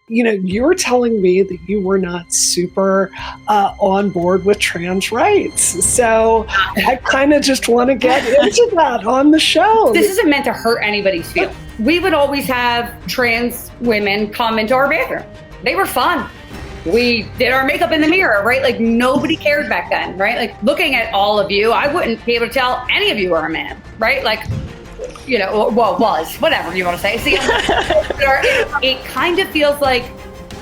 You're telling me that you were not super on board with trans rights. So I kind of just want to get into that on the show. This isn't meant to hurt anybody's feelings. We would always have trans women come into our bathroom. They were fun. We did our makeup in the mirror, right? Like nobody cared back then, right? Like looking at all of you, I wouldn't be able to tell any of you were a man, right? Like, was, whatever you want to say. See, it kind of feels like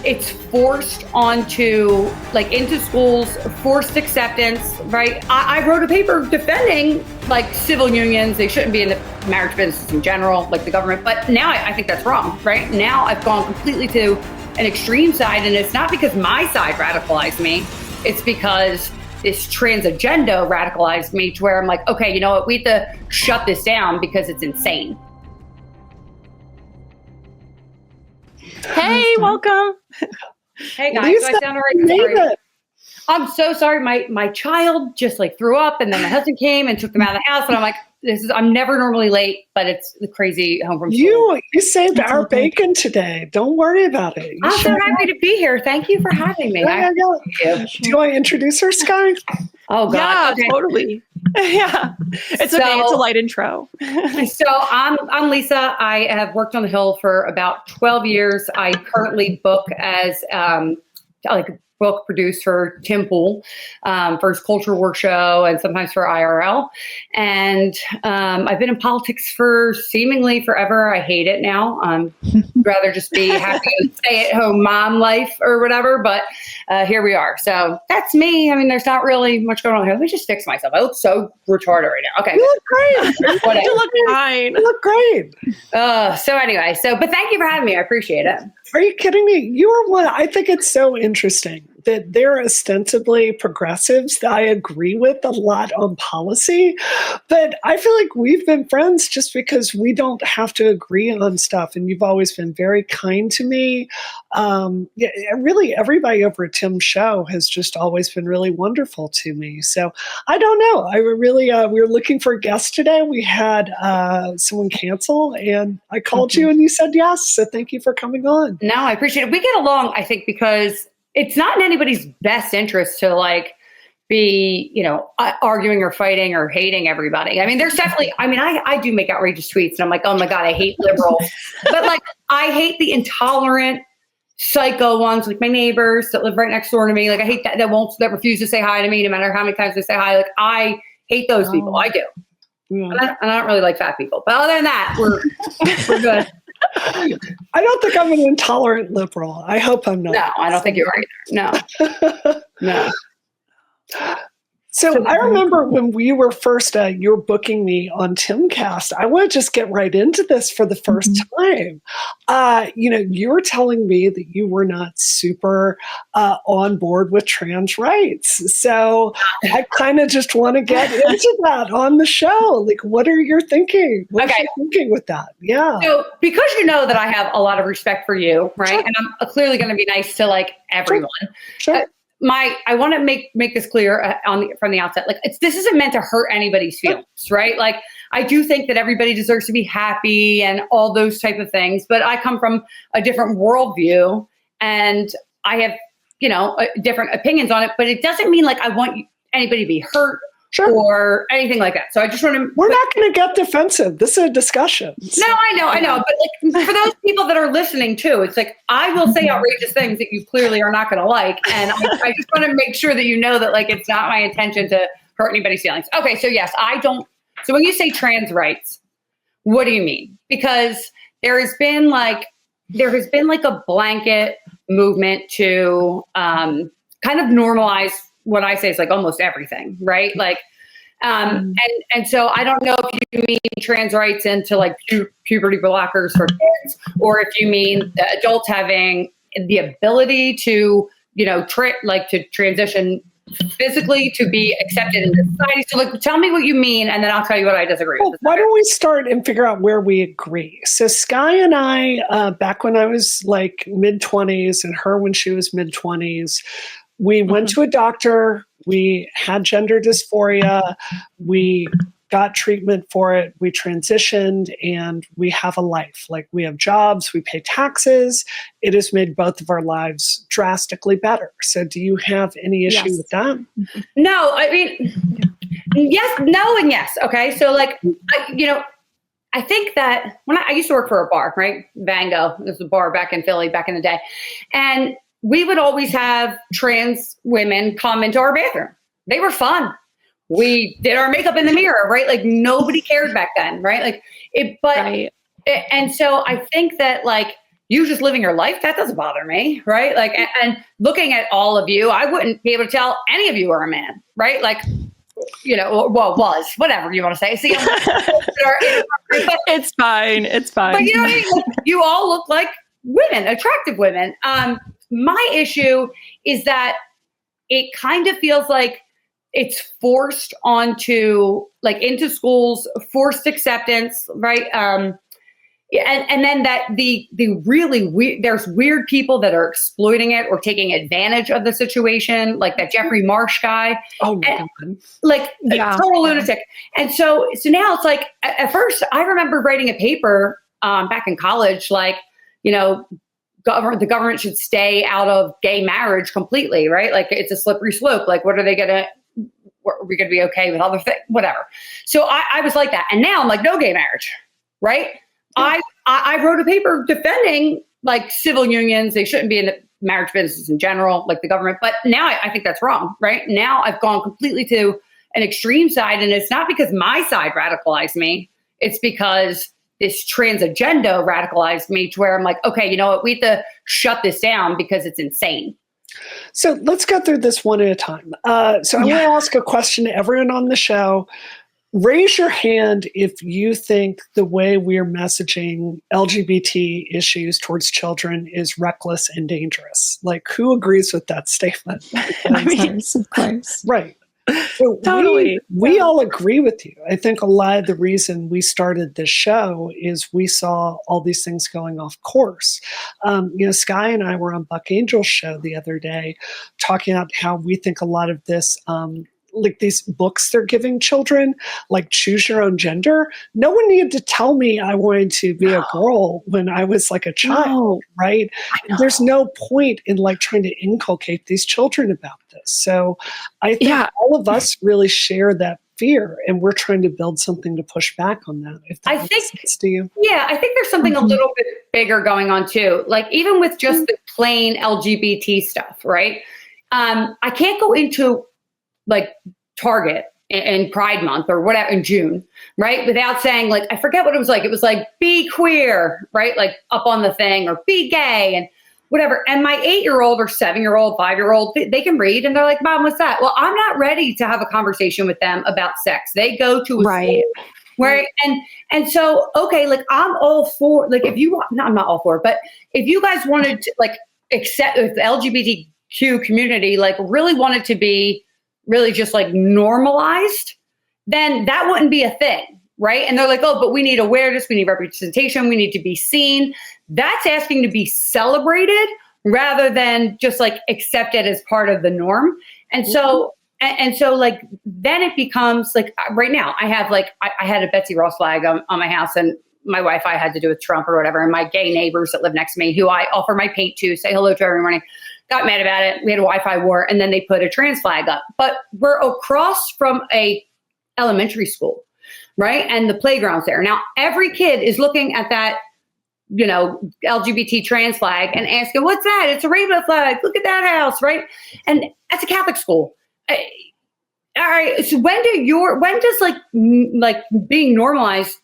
it's forced onto, like into schools, forced acceptance, right? I wrote a paper defending like civil unions. They shouldn't be in the marriage business in general, like the government. But now I think that's wrong, right? Now I've gone completely to an extreme side, and it's not because my side radicalized me. It's because this trans agenda radicalized me to where I'm like, okay, you know what? We have to shut this down because it's insane. Hey, welcome. Hey guys, Lisa, do I sound all right? Sorry. I'm so sorry. My child just like threw up, and then my husband came and took them out of the house, and I'm like, I'm never normally late, but it's the crazy home from school. You saved our bacon today. Don't worry about it. I'm so happy to be here. Thank you for having me. Yeah. Do you want to introduce her, Sky? Oh God. Yeah, Okay. totally. Yeah. It's okay. It's a light intro. So I'm Lisa. I have worked on the Hill for about 12 years. I currently book as book produced for Tim Pool for his Culture War show and sometimes for IRL. And I've been in politics for seemingly forever. I hate it now. I'd rather just be happy and stay at home mom life or whatever. But here we are. So that's me. I mean, there's not really much going on here. Let me just fix myself. I look so retarded right now. Okay. You look great. You look fine. You look great. So anyway, but thank you for having me. I appreciate it. Are you kidding me? You are one. I think it's so interesting that they're ostensibly progressives that I agree with a lot on policy, but I feel like we've been friends just because we don't have to agree on stuff. And you've always been very kind to me. Really, everybody over at Tim's show has just always been really wonderful to me. So I don't know. I really, we were looking for a guest today. We had someone cancel, and I called you and you said yes. So thank you for coming on. No, I appreciate it. We get along, I think, because it's not in anybody's best interest to like be, arguing or fighting or hating everybody. I mean, there's definitely, I do make outrageous tweets and I'm like, oh my God, I hate liberals. But like, I hate the intolerant psycho ones, like my neighbors that live right next door to me. Like I hate that refuse to say hi to me no matter how many times they say hi. Like I hate those people. I do. Yeah. And I don't really like fat people. But other than that, we're good. I don't think I'm an intolerant liberal. I hope I'm not. No, I don't think you are either. No. So I remember when we were first, you were booking me on Timcast. I want to just get right into this for the first time. You were telling me that you were not super on board with trans rights. So I kind of just want to get into that on the show. Like, what are you thinking? What are you thinking with that? Yeah. So because you know that I have a lot of respect for you, right? Sure. And I'm clearly going to be nice to like everyone. Sure. I want to make this clear from the outset. Like, this isn't meant to hurt anybody's feelings, right? Like, I do think that everybody deserves to be happy and all those type of things. But I come from a different worldview, and I have, different opinions on it. But it doesn't mean like I want anybody to be hurt. Sure. Or anything like that. So I just want to... We're not going to get defensive. This is a discussion. So. No, I know. But like for those people that are listening too, it's like, I will say outrageous things that you clearly are not going to like. And I just want to make sure that you know that like, it's not my intention to hurt anybody's feelings. Okay. So yes, so when you say trans rights, what do you mean? Because there has been like a blanket movement to kind of normalize what I say is like almost everything, right? Like, and so I don't know if you mean trans rights into like puberty blockers for kids, or if you mean the adults having the ability to, to transition physically to be accepted in society. So like, tell me what you mean, and then I'll tell you what I disagree with. Why don't we start and figure out where we agree? So Sky and I, back when I was like mid-20s and her when she was mid-20s, we went to a doctor, we had gender dysphoria, we got treatment for it, we transitioned, and we have a life. Like, we have jobs, we pay taxes. It has made both of our lives drastically better. So do you have any issue with that? No, I mean, yes, no, and yes. Okay. So like, I think that when I used to work for a bar, right? Vango, it was a bar back in Philly back in the day. And we would always have trans women come into our bathroom. They were fun. We did our makeup in the mirror, right? Like, nobody cared back then, right? Like and so I think that, like, you just living your life, that doesn't bother me, right? Like, and looking at all of you, I wouldn't be able to tell any of you are a man, right? Like, was, whatever you want to say. See, it's fine. It's fine. But you know what I mean? Like, you all look like women, attractive women. My issue is that it kind of feels like it's forced onto, like, into schools, forced acceptance, right? And then that the really weird, there's weird people that are exploiting it or taking advantage of the situation, like that Jeffrey Marsh guy. Oh my God. Like, total lunatic. And so now it's like, at first I remember writing a paper back in college, like, the government should stay out of gay marriage completely, right? Like, it's a slippery slope. Like, are we going to be okay with other things? Whatever. So I was like that. And now I'm like, no gay marriage, right? I wrote a paper defending, like, civil unions. They shouldn't be in the marriage business in general, like the government. But now I think that's wrong, right? Now I've gone completely to an extreme side. And it's not because my side radicalized me. It's because this trans agenda radicalized me to where I'm like, okay, you know what? We have to shut this down because it's insane. So let's go through this one at a time. So I'm going to ask a question to everyone on the show. Raise your hand if you think the way we're messaging LGBT issues towards children is reckless and dangerous. Like, who agrees with that statement? Of course. Right. So totally. We all agree with you. I think a lot of the reason we started this show is we saw all these things going off course. Sky and I were on Buck Angel's show the other day talking about how we think a lot of this, like these books they're giving children, like Choose Your Own Gender. No one needed to tell me I wanted to be a girl when I was like a child, right? There's no point in, like, trying to inculcate these children about this. So I think all of us really share that fear, and we're trying to build something to push back on that. If that makes sense to you. Yeah, I think there's something a little bit bigger going on too. Like, even with just the plain LGBT stuff, right? I can't go into, like, Target in Pride Month or whatever in June, right? Without saying, like, I forget what it was like. It was like, be queer, right? Like, up on the thing, or be gay and whatever. And my 8-year-old or 7-year-old, 5-year-old, they can read and they're like, Mom, what's that? Well, I'm not ready to have a conversation with them about sex. They go to a school where, and so, okay, like, I'm all for, like, if you want, no, I'm not all for it, but if you guys wanted to, like, accept the LGBTQ community, like, really wanted to be really just, like, normalized, then that wouldn't be a thing, right? And they're like, oh, but we need awareness, we need representation, we need to be seen. That's asking to be celebrated rather than just, like, accepted as part of the norm. And so, like, then it becomes like, right now I have, like, I had a Betsy Ross flag on my house, and my Wi-Fi had to do with Trump or whatever. And my gay neighbors that live next to me, who I offer my paint to, say hello to every morning, got mad about it. We had a Wi-Fi war, and then they put a trans flag up. But we're across from a elementary school, right? And the playground's there. Now, every kid is looking at that, LGBT trans flag and asking, what's that? It's a rainbow flag. Look at that house, right? And that's a Catholic school. All right. So when does like being normalized,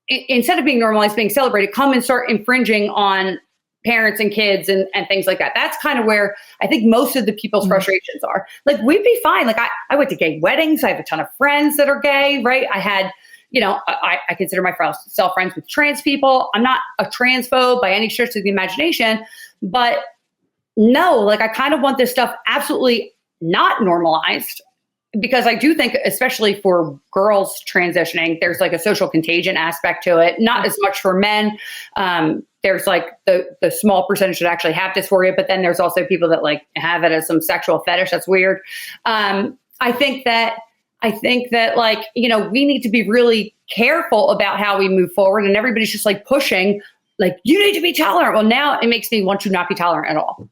instead of being normalized, being celebrated, come and start infringing on parents and kids and things like that? That's kind of where I think most of the people's frustrations are. Like, we'd be fine. Like, I went to gay weddings. I have a ton of friends that are gay, right? I had, I consider myself friends with trans people. I'm not a transphobe by any stretch of the imagination, but no, like, I kind of want this stuff absolutely not normalized, because I do think, especially for girls transitioning, there's, like, a social contagion aspect to it. Not as much for men. There's, like, the small percentage that actually have dysphoria, but then there's also people that, like, have it as some sexual fetish. That's weird. I think that I think that like, we need to be really careful about how we move forward, and everybody's just like pushing, like, you need to be tolerant. Well, now it makes me want to not be tolerant at all.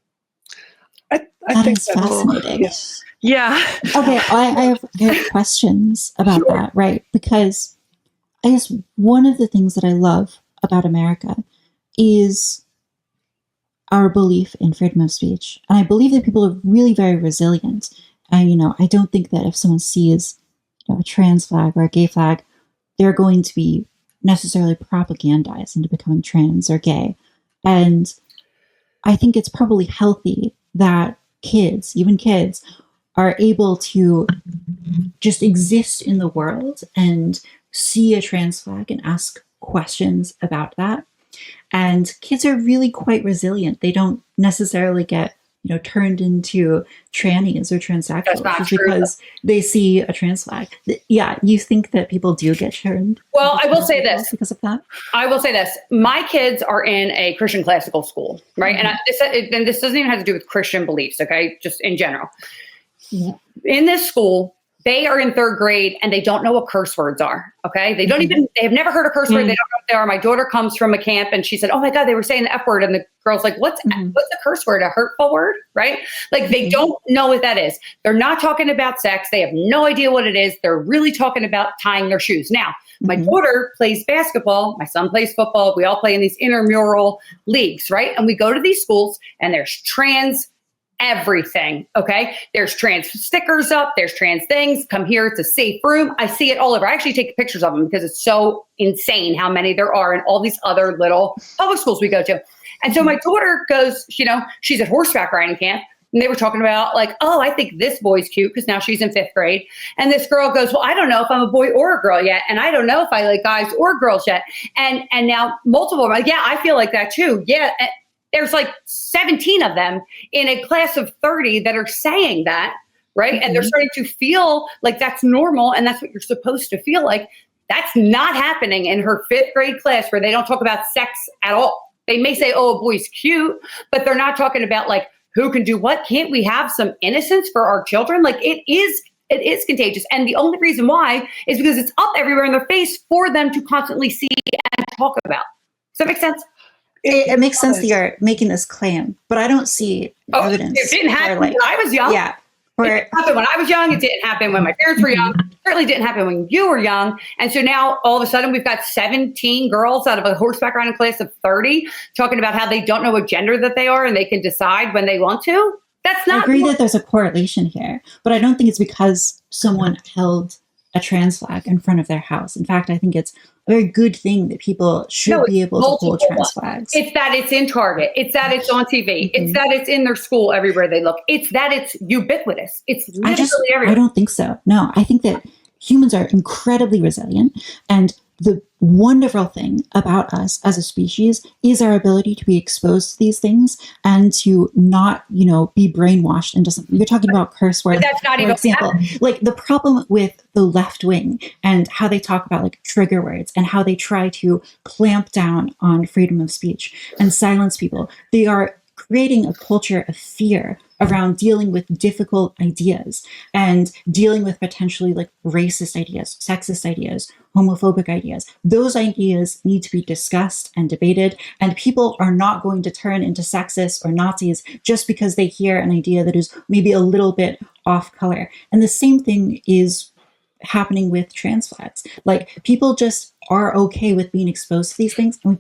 I think that's fascinating. Yeah. Okay, I have questions about that, right? Because I guess one of the things that I love about America is our belief in freedom of speech. And I believe that people are really very resilient. And, I don't think that if someone sees a trans flag or a gay flag, they're going to be necessarily propagandized into becoming trans or gay. And I think it's probably healthy that kids, even kids, are able to just exist in the world and see a trans flag and ask questions about that. And kids are really quite resilient. They don't necessarily get, turned into trannies or transsexuals just because they see a trans flag. Yeah, you think that people do get turned? Well, I will say this because of that. I will say this: my kids are in a Christian classical school, right? Mm-hmm. And this doesn't even have to do with Christian beliefs, okay? Just in general. Yeah. In this school, they are in third grade and they don't know what curse words are. Okay. They don't even, they have never heard a curse word. They don't know what they are. My daughter comes from a camp and she said, oh my God, they were saying the F word. And the girl's like, what's a curse word? A hurtful word? Right. Like they don't know what that is. They're not talking about sex. They have no idea what it is. They're really talking about tying their shoes. Now, my daughter plays basketball. My son plays football. We all play in these intramural leagues. Right. And we go to these schools and there's trans everything. Okay. There's trans stickers up. There's trans things. Come here. It's a safe room. I see it all over. I actually take pictures of them because it's so insane how many there are in all these other little public schools we go to. And so my daughter goes, she's at horseback riding camp. And they were talking about like, oh, I think this boy's cute because now she's in 5th grade. And this girl goes, well, I don't know if I'm a boy or a girl yet. And I don't know if I like guys or girls yet. And now multiple are like, yeah, I feel like that too. Yeah. There's like 17 of them in a class of 30 that are saying that, right? And they're starting to feel like that's normal and that's what you're supposed to feel like. That's not happening in her 5th grade class where they don't talk about sex at all. They may say, oh, a boy's cute, but they're not talking about like who can do what. Can't we have some innocence for our children? Like it is contagious. And the only reason why is because it's up everywhere in their face for them to constantly see and talk about. Does that make sense? It makes sense that you're making this claim, but I don't see evidence. It didn't happen when I was young. Yeah. It didn't happen when I was young. It didn't happen when my parents were young. It certainly didn't happen when you were young. And so now all of a sudden we've got 17 girls out of a horseback riding class of 30 talking about how they don't know what gender that they are and they can decide when they want to. That's not. I agree that there's a correlation here, but I don't think it's because someone held a trans flag in front of their house. In fact, I think it's a very good thing that people should be able to hold trans flags. It's that it's in Target. It's that it's on TV. It's that it's in their school everywhere they look. It's that it's ubiquitous. It's literally everywhere. I don't think so. No, I think that humans are incredibly resilient. And the wonderful thing about us as a species is our ability to be exposed to these things and to not, be brainwashed into something. You're talking about curse words. That's not even example. Like the problem with the left wing and how they talk about like trigger words and how they try to clamp down on freedom of speech and silence people. They are creating a culture of fear around dealing with difficult ideas and dealing with potentially like racist ideas, sexist ideas, homophobic ideas. Those ideas need to be discussed and debated, and people are not going to turn into sexists or Nazis just because they hear an idea that is maybe a little bit off color. And the same thing is happening with trans flags. Like people just are okay with being exposed to these things, and we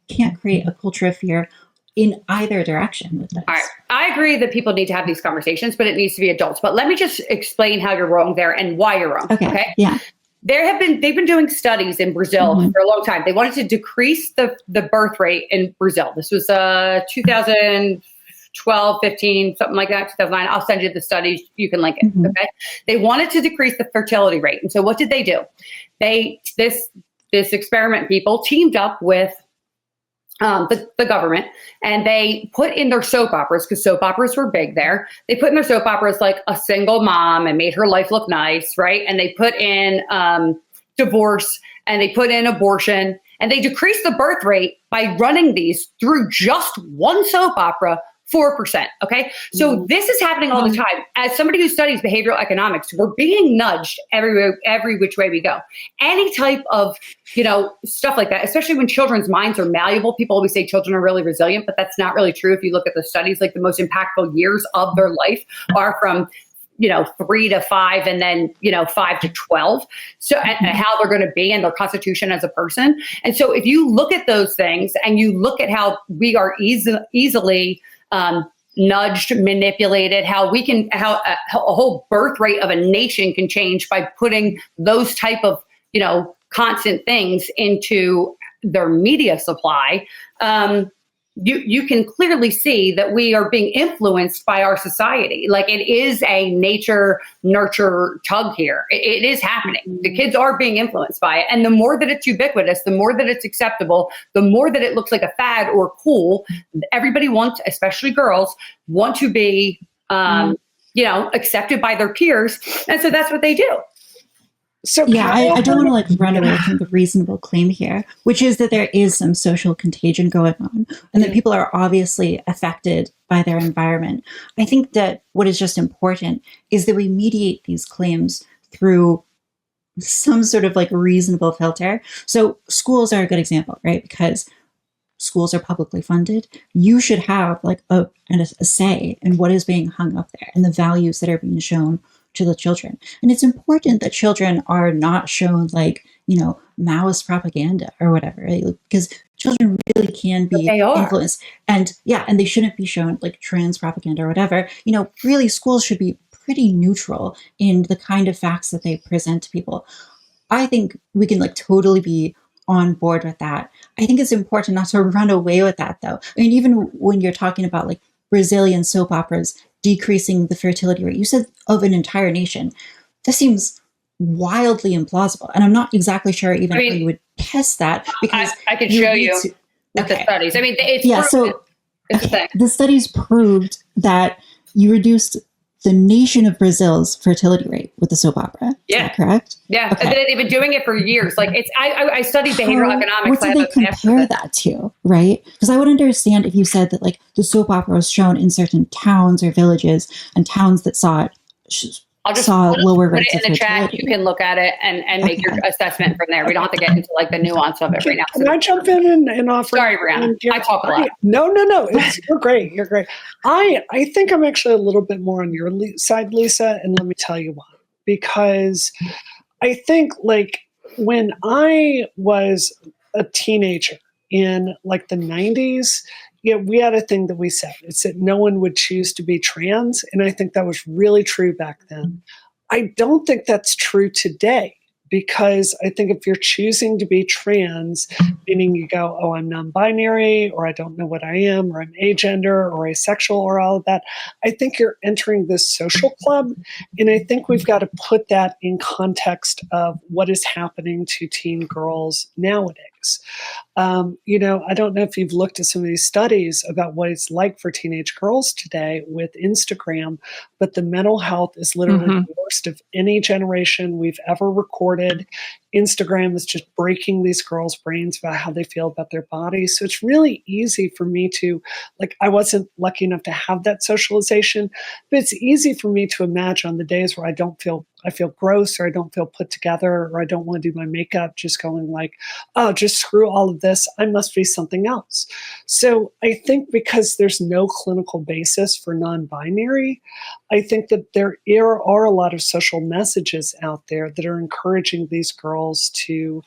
can't create a culture of fear in either direction with this. All right. I agree that people need to have these conversations, but it needs to be adults. But let me just explain how you're wrong there and why you're wrong. Okay. Yeah. They've been doing studies in Brazil for a long time. They wanted to decrease the birth rate in Brazil. This was 2012, 15, something like that, 2009. I'll send you the studies. You can link it. Okay. They wanted to decrease the fertility rate. And so what did they do? This experiment people teamed up with the government, and they put in their soap operas, because soap operas were big there. They put in their soap operas like a single mom and made her life look nice, right? And they put in divorce, and they put in abortion, and they decreased the birth rate by running these through just one soap opera 4%. Okay. So this is happening all the time. As somebody who studies behavioral economics, we're being nudged every which way we go. Any type of, stuff like that, especially when children's minds are malleable. People always say children are really resilient, but that's not really true. If you look at the studies, like the most impactful years of their life are from 3 to 5 and then, 5 to 12. So and how they're going to be and their constitution as a person. And so if you look at those things and you look at how we are easily nudged, manipulated, how a whole birth rate of a nation can change by putting those type of, constant things into their media supply. You can clearly see that we are being influenced by our society. Like it is a nature nurture tug here. It is happening. The kids are being influenced by it. And the more that it's ubiquitous, the more that it's acceptable, the more that it looks like a fad or cool, everybody wants, especially girls, want to be, accepted by their peers. And so that's what they do. So yeah, I don't want to run away from the reasonable claim here, which is that there is some social contagion going on and that people are obviously affected by their environment. I think that what is just important is that we mediate these claims through some sort of reasonable filter. So schools are a good example, right? Because schools are publicly funded. You should have a say in what is being hung up there and the values that are being shown to the children. And it's important that children are not shown Maoist propaganda or whatever, right? Because children really can be influenced. And and they shouldn't be shown trans propaganda or whatever. Really schools should be pretty neutral in the kind of facts that they present to people. I think we can totally be on board with that. I think it's important not to run away with that though. I mean, even when you're talking about Brazilian soap operas decreasing the fertility rate, you said of an entire nation. This seems wildly implausible. And I'm not exactly sure even how you would test that, because I can show you with the studies. I mean, it's the studies proved that you reduced the nation of Brazil's fertility rate with the soap opera. Is that correct? Yeah. Okay. They've been doing it for years. I studied behavioral economics. What did they compare that to, right? Because I would understand if you said that the soap opera was shown in certain towns or villages and towns that saw it saw lower rates of fertility. Put it in the chat. You can look at it and make your assessment from there. We don't have to get into the nuance of it right now. Can I jump in and offer? Sorry, Brianna. I talk a lot. No. You're great. You're great. I think I'm actually a little bit more on your side, Lisa, and let me tell you why. Because I think when I was a teenager in the 90s, we had a thing that we said. It's that no one would choose to be trans. And I think that was really true back then. I don't think that's true today, because I think if you're choosing to be trans, meaning you go, oh, I'm non-binary, or I don't know what I am, or I'm agender, or asexual, or all of that, I think you're entering this social club. And I think we've got to put that in context of what is happening to teen girls nowadays. I don't know if you've looked at some of these studies about what it's like for teenage girls today with Instagram, but the mental health is literally the worst of any generation we've ever recorded. Instagram is just breaking these girls' brains about how they feel about their bodies. So it's really easy for me to, I wasn't lucky enough to have that socialization, but it's easy for me to imagine on the days where I feel gross, or I don't feel put together, or I don't want to do my makeup, just going oh, just screw all of this. I must be something else. So I think because there's no clinical basis for non-binary, I think that there are a lot of social messages out there that are encouraging these girls to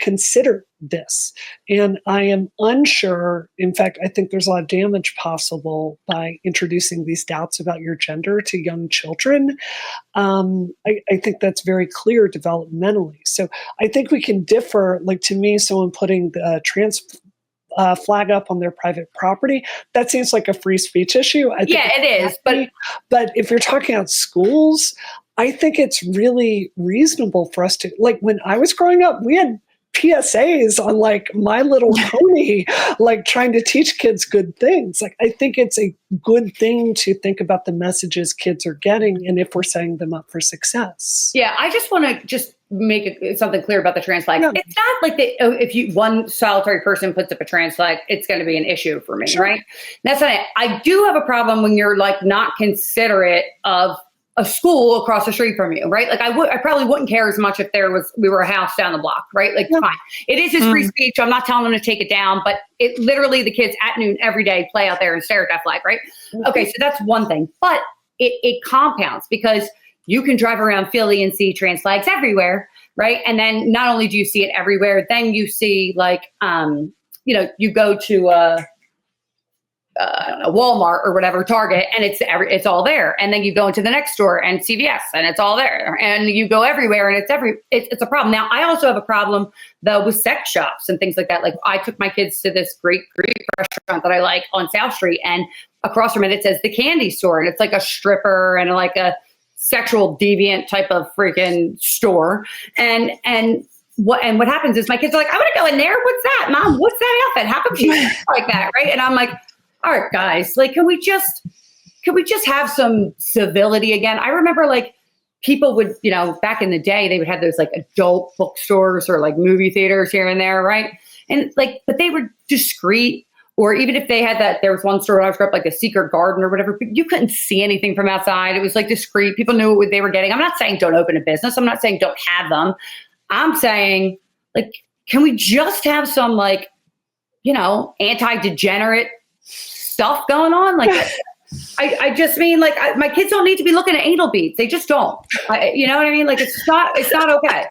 consider this. And I am unsure. In fact, I think there's a lot of damage possible by introducing these doubts about your gender to young children. I think that's very clear developmentally. So I think we can differ. To me, someone putting the trans flag up on their private property, that seems like a free speech issue. It is. But if you're talking about schools, I think it's really reasonable for us to, when I was growing up, we had PSAs on My Little Pony, trying to teach kids good things. I think it's a good thing to think about the messages kids are getting and if we're setting them up for success. Yeah, I just want to something clear about the trans flag. No. It's not like if one solitary person puts up a trans flag, it's going to be an issue for me, Sure. right? That's not it. I do have a problem when you're like not considerate of a school across the street from you, right? Like I probably wouldn't care as much if we were a house down the block, right? Like fine, it is his free speech. I'm not telling them to take it down, but it literally the kids at noon every day play out there and stare at that flag, right? Okay, so that's one thing, but it compounds because you can drive around Philly and see trans flags everywhere, right? And then not only do you see it everywhere, then you see like you go to I don't know, Walmart or whatever, Target, and it's all there. And then you go into the next store and CVS and it's all there. And you go everywhere and it's a problem. Now, I also have a problem though with sex shops and things like that. Like I took my kids to this Greek restaurant that I like on South Street, and across from it says the candy store, and it's like a stripper and like a sexual deviant type of freaking store. And what happens is my kids are like, I want to go in there. What's that, Mom? What's that outfit? How come she's like that? Right. And I'm like, all right, guys, like, can we just have some civility again? I remember like people would, back in the day, they would have those like adult bookstores or like movie theaters here and there. Right. And like, but they were discreet. Or even if they had that, there was one store when I was growing up, like a secret garden or whatever, but you couldn't see anything from outside. It was like discreet. People knew what they were getting. I'm not saying don't open a business. I'm not saying don't have them. I'm saying, like, can we just have some like, anti-degenerate stuff going on? Like, I just mean, like, my kids don't need to be looking at anal beads. They just don't. You know what I mean? Like, it's not okay.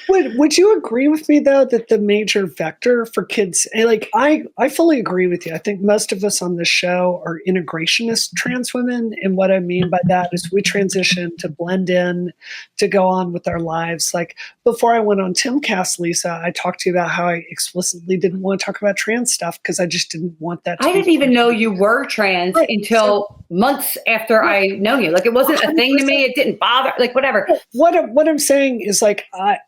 Would you agree with me though that the major vector for kids, like I fully agree with you. I think most of us on this show are integrationist trans women, and what I mean by that is we transition to blend in, to go on with our lives. Like before I went on Timcast, Lisa, I talked to you about how I explicitly didn't want to talk about trans stuff because I just didn't want that. I didn't even know you were trans until months after I know you. Like it wasn't 100%. A thing to me. It didn't bother. Like whatever. What I'm saying is like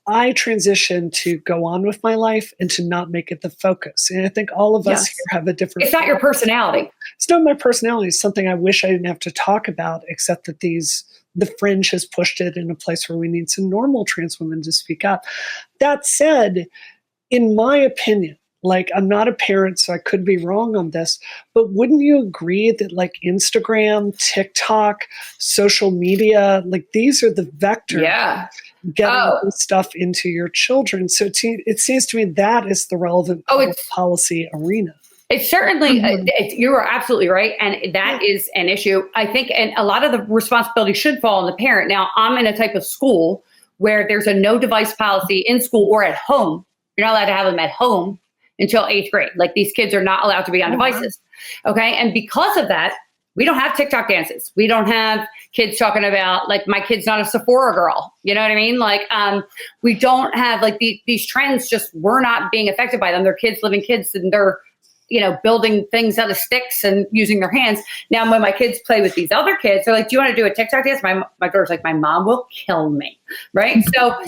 I transitioned to go on with my life and to not make it the focus. And I think all of us here have a different. It's not your personality. It's not my personality. It's something I wish I didn't have to talk about, except that the fringe has pushed it in a place where we need some normal trans women to speak up. That said, in my opinion, like I'm not a parent, so I could be wrong on this, but wouldn't you agree that like Instagram, TikTok, social media, like these are the vectors getting this stuff into your children? So it seems to me that is the relevant policy arena. It's certainly, you are absolutely right. And that is an issue, I think. And a lot of the responsibility should fall on the parent. Now, I'm in a type of school where there's a no device policy in school or at home. You're not allowed to have them at home until 8th grade. Like these kids are not allowed to be on devices. Okay. And because of that, we don't have TikTok dances. We don't have kids talking about like my kid's not a Sephora girl. You know what I mean? Like we don't have like these trends we're not being affected by them. They're kids living kids and they're, building things out of sticks and using their hands. Now, when my kids play with these other kids, they're like, do you want to do a TikTok dance? My daughter's like, my mom will kill me. Right. So,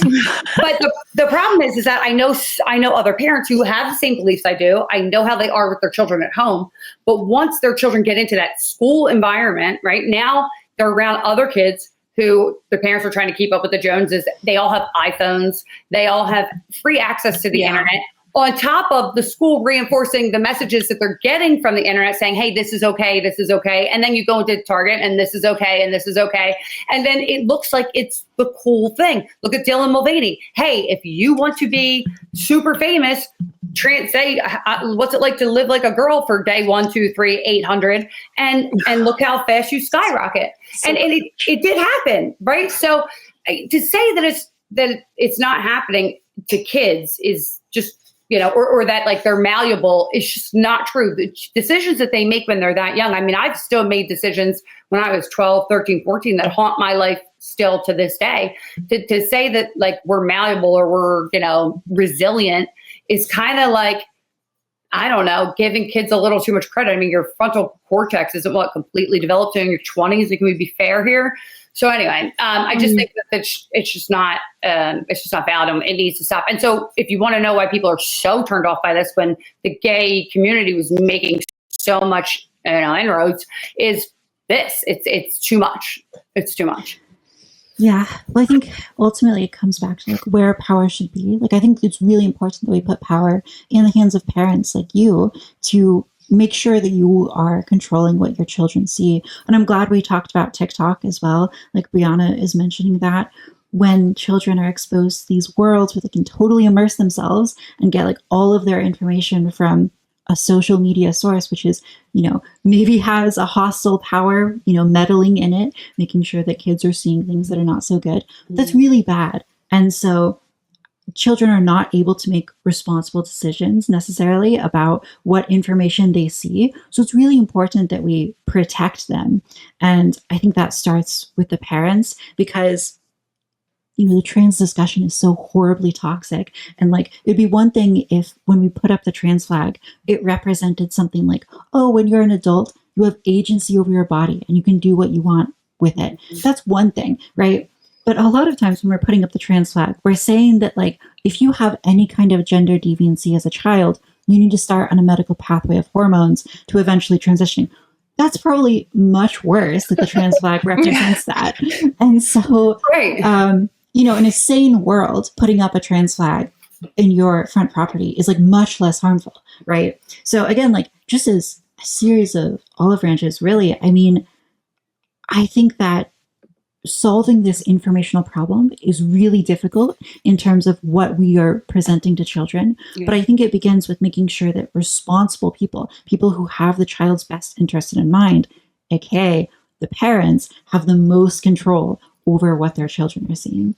but the problem is that I know other parents who have the same beliefs I do. I know how they are with their children at home. But once their children get into that school environment, right now they're around other kids who the parents are trying to keep up with the Joneses. They all have iPhones. They all have free access to the internet. On top of the school reinforcing the messages that they're getting from the internet saying, hey, this is okay, this is okay. And then you go into Target and this is okay, and this is okay. And then it looks like it's the cool thing. Look at Dylan Mulvaney. Hey, if you want to be super famous, say, what's it like to live like a girl for day 1, 2, 3, 800, and look how fast you skyrocket. And it did happen, right? So to say that it's not happening to kids is just, or that like they're malleable is just not true. The decisions that they make when they're that young. I mean, I've still made decisions when I was 12, 13, 14 that haunt my life still to this day. To say that like we're malleable or we're, resilient is kind of like, I don't know, giving kids a little too much credit. I mean, your frontal cortex isn't completely developed in your 20s. Can we be fair here? So anyway, I just think that it's just not valid and it needs to stop. And so if you want to know why people are so turned off by this when the gay community was making so much inroads, is this. It's too much. It's too much. Yeah. Well, I think ultimately it comes back to like where power should be. Like, I think it's really important that we put power in the hands of parents like you to make sure that you are controlling what your children see. And I'm glad we talked about TikTok as well. Like Brianna is mentioning that when children are exposed to these worlds where they can totally immerse themselves and get like all of their information from a social media source, which is, maybe has a hostile power, meddling in it, making sure that kids are seeing things that are not so good. That's really bad. And so children are not able to make responsible decisions necessarily about what information they see. So it's really important that we protect them. And I think that starts with the parents because the trans discussion is so horribly toxic. And like, it'd be one thing if when we put up the trans flag, it represented something like, oh, when you're an adult, you have agency over your body and you can do what you want with it. That's one thing, right? But a lot of times when we're putting up the trans flag, we're saying that like, if you have any kind of gender deviancy as a child, you need to start on a medical pathway of hormones to eventually transitioning. That's probably much worse that the trans flag represents that. And so, right. In a sane world, putting up a trans flag in your front property is like much less harmful, right? So again, like just as a series of olive branches, really, I mean, I think that solving this informational problem is really difficult in terms of what we are presenting to children. Yeah. But I think it begins with making sure that responsible people who have the child's best interest in mind, aka the parents, have the most control over what their children are seeing.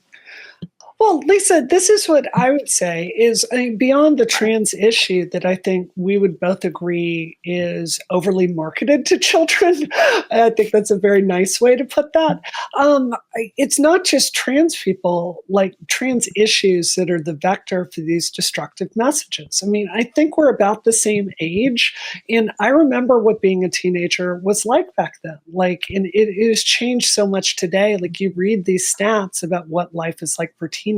Well, Lisa, this is what I would say is beyond the trans issue that I think we would both agree is overly marketed to children. I think that's a very nice way to put that. It's not just trans people, like trans issues that are the vector for these destructive messages. I mean, I think we're about the same age. And I remember what being a teenager was like back then. Like, and it has changed so much today. Like you read these stats about what life is like for teenagers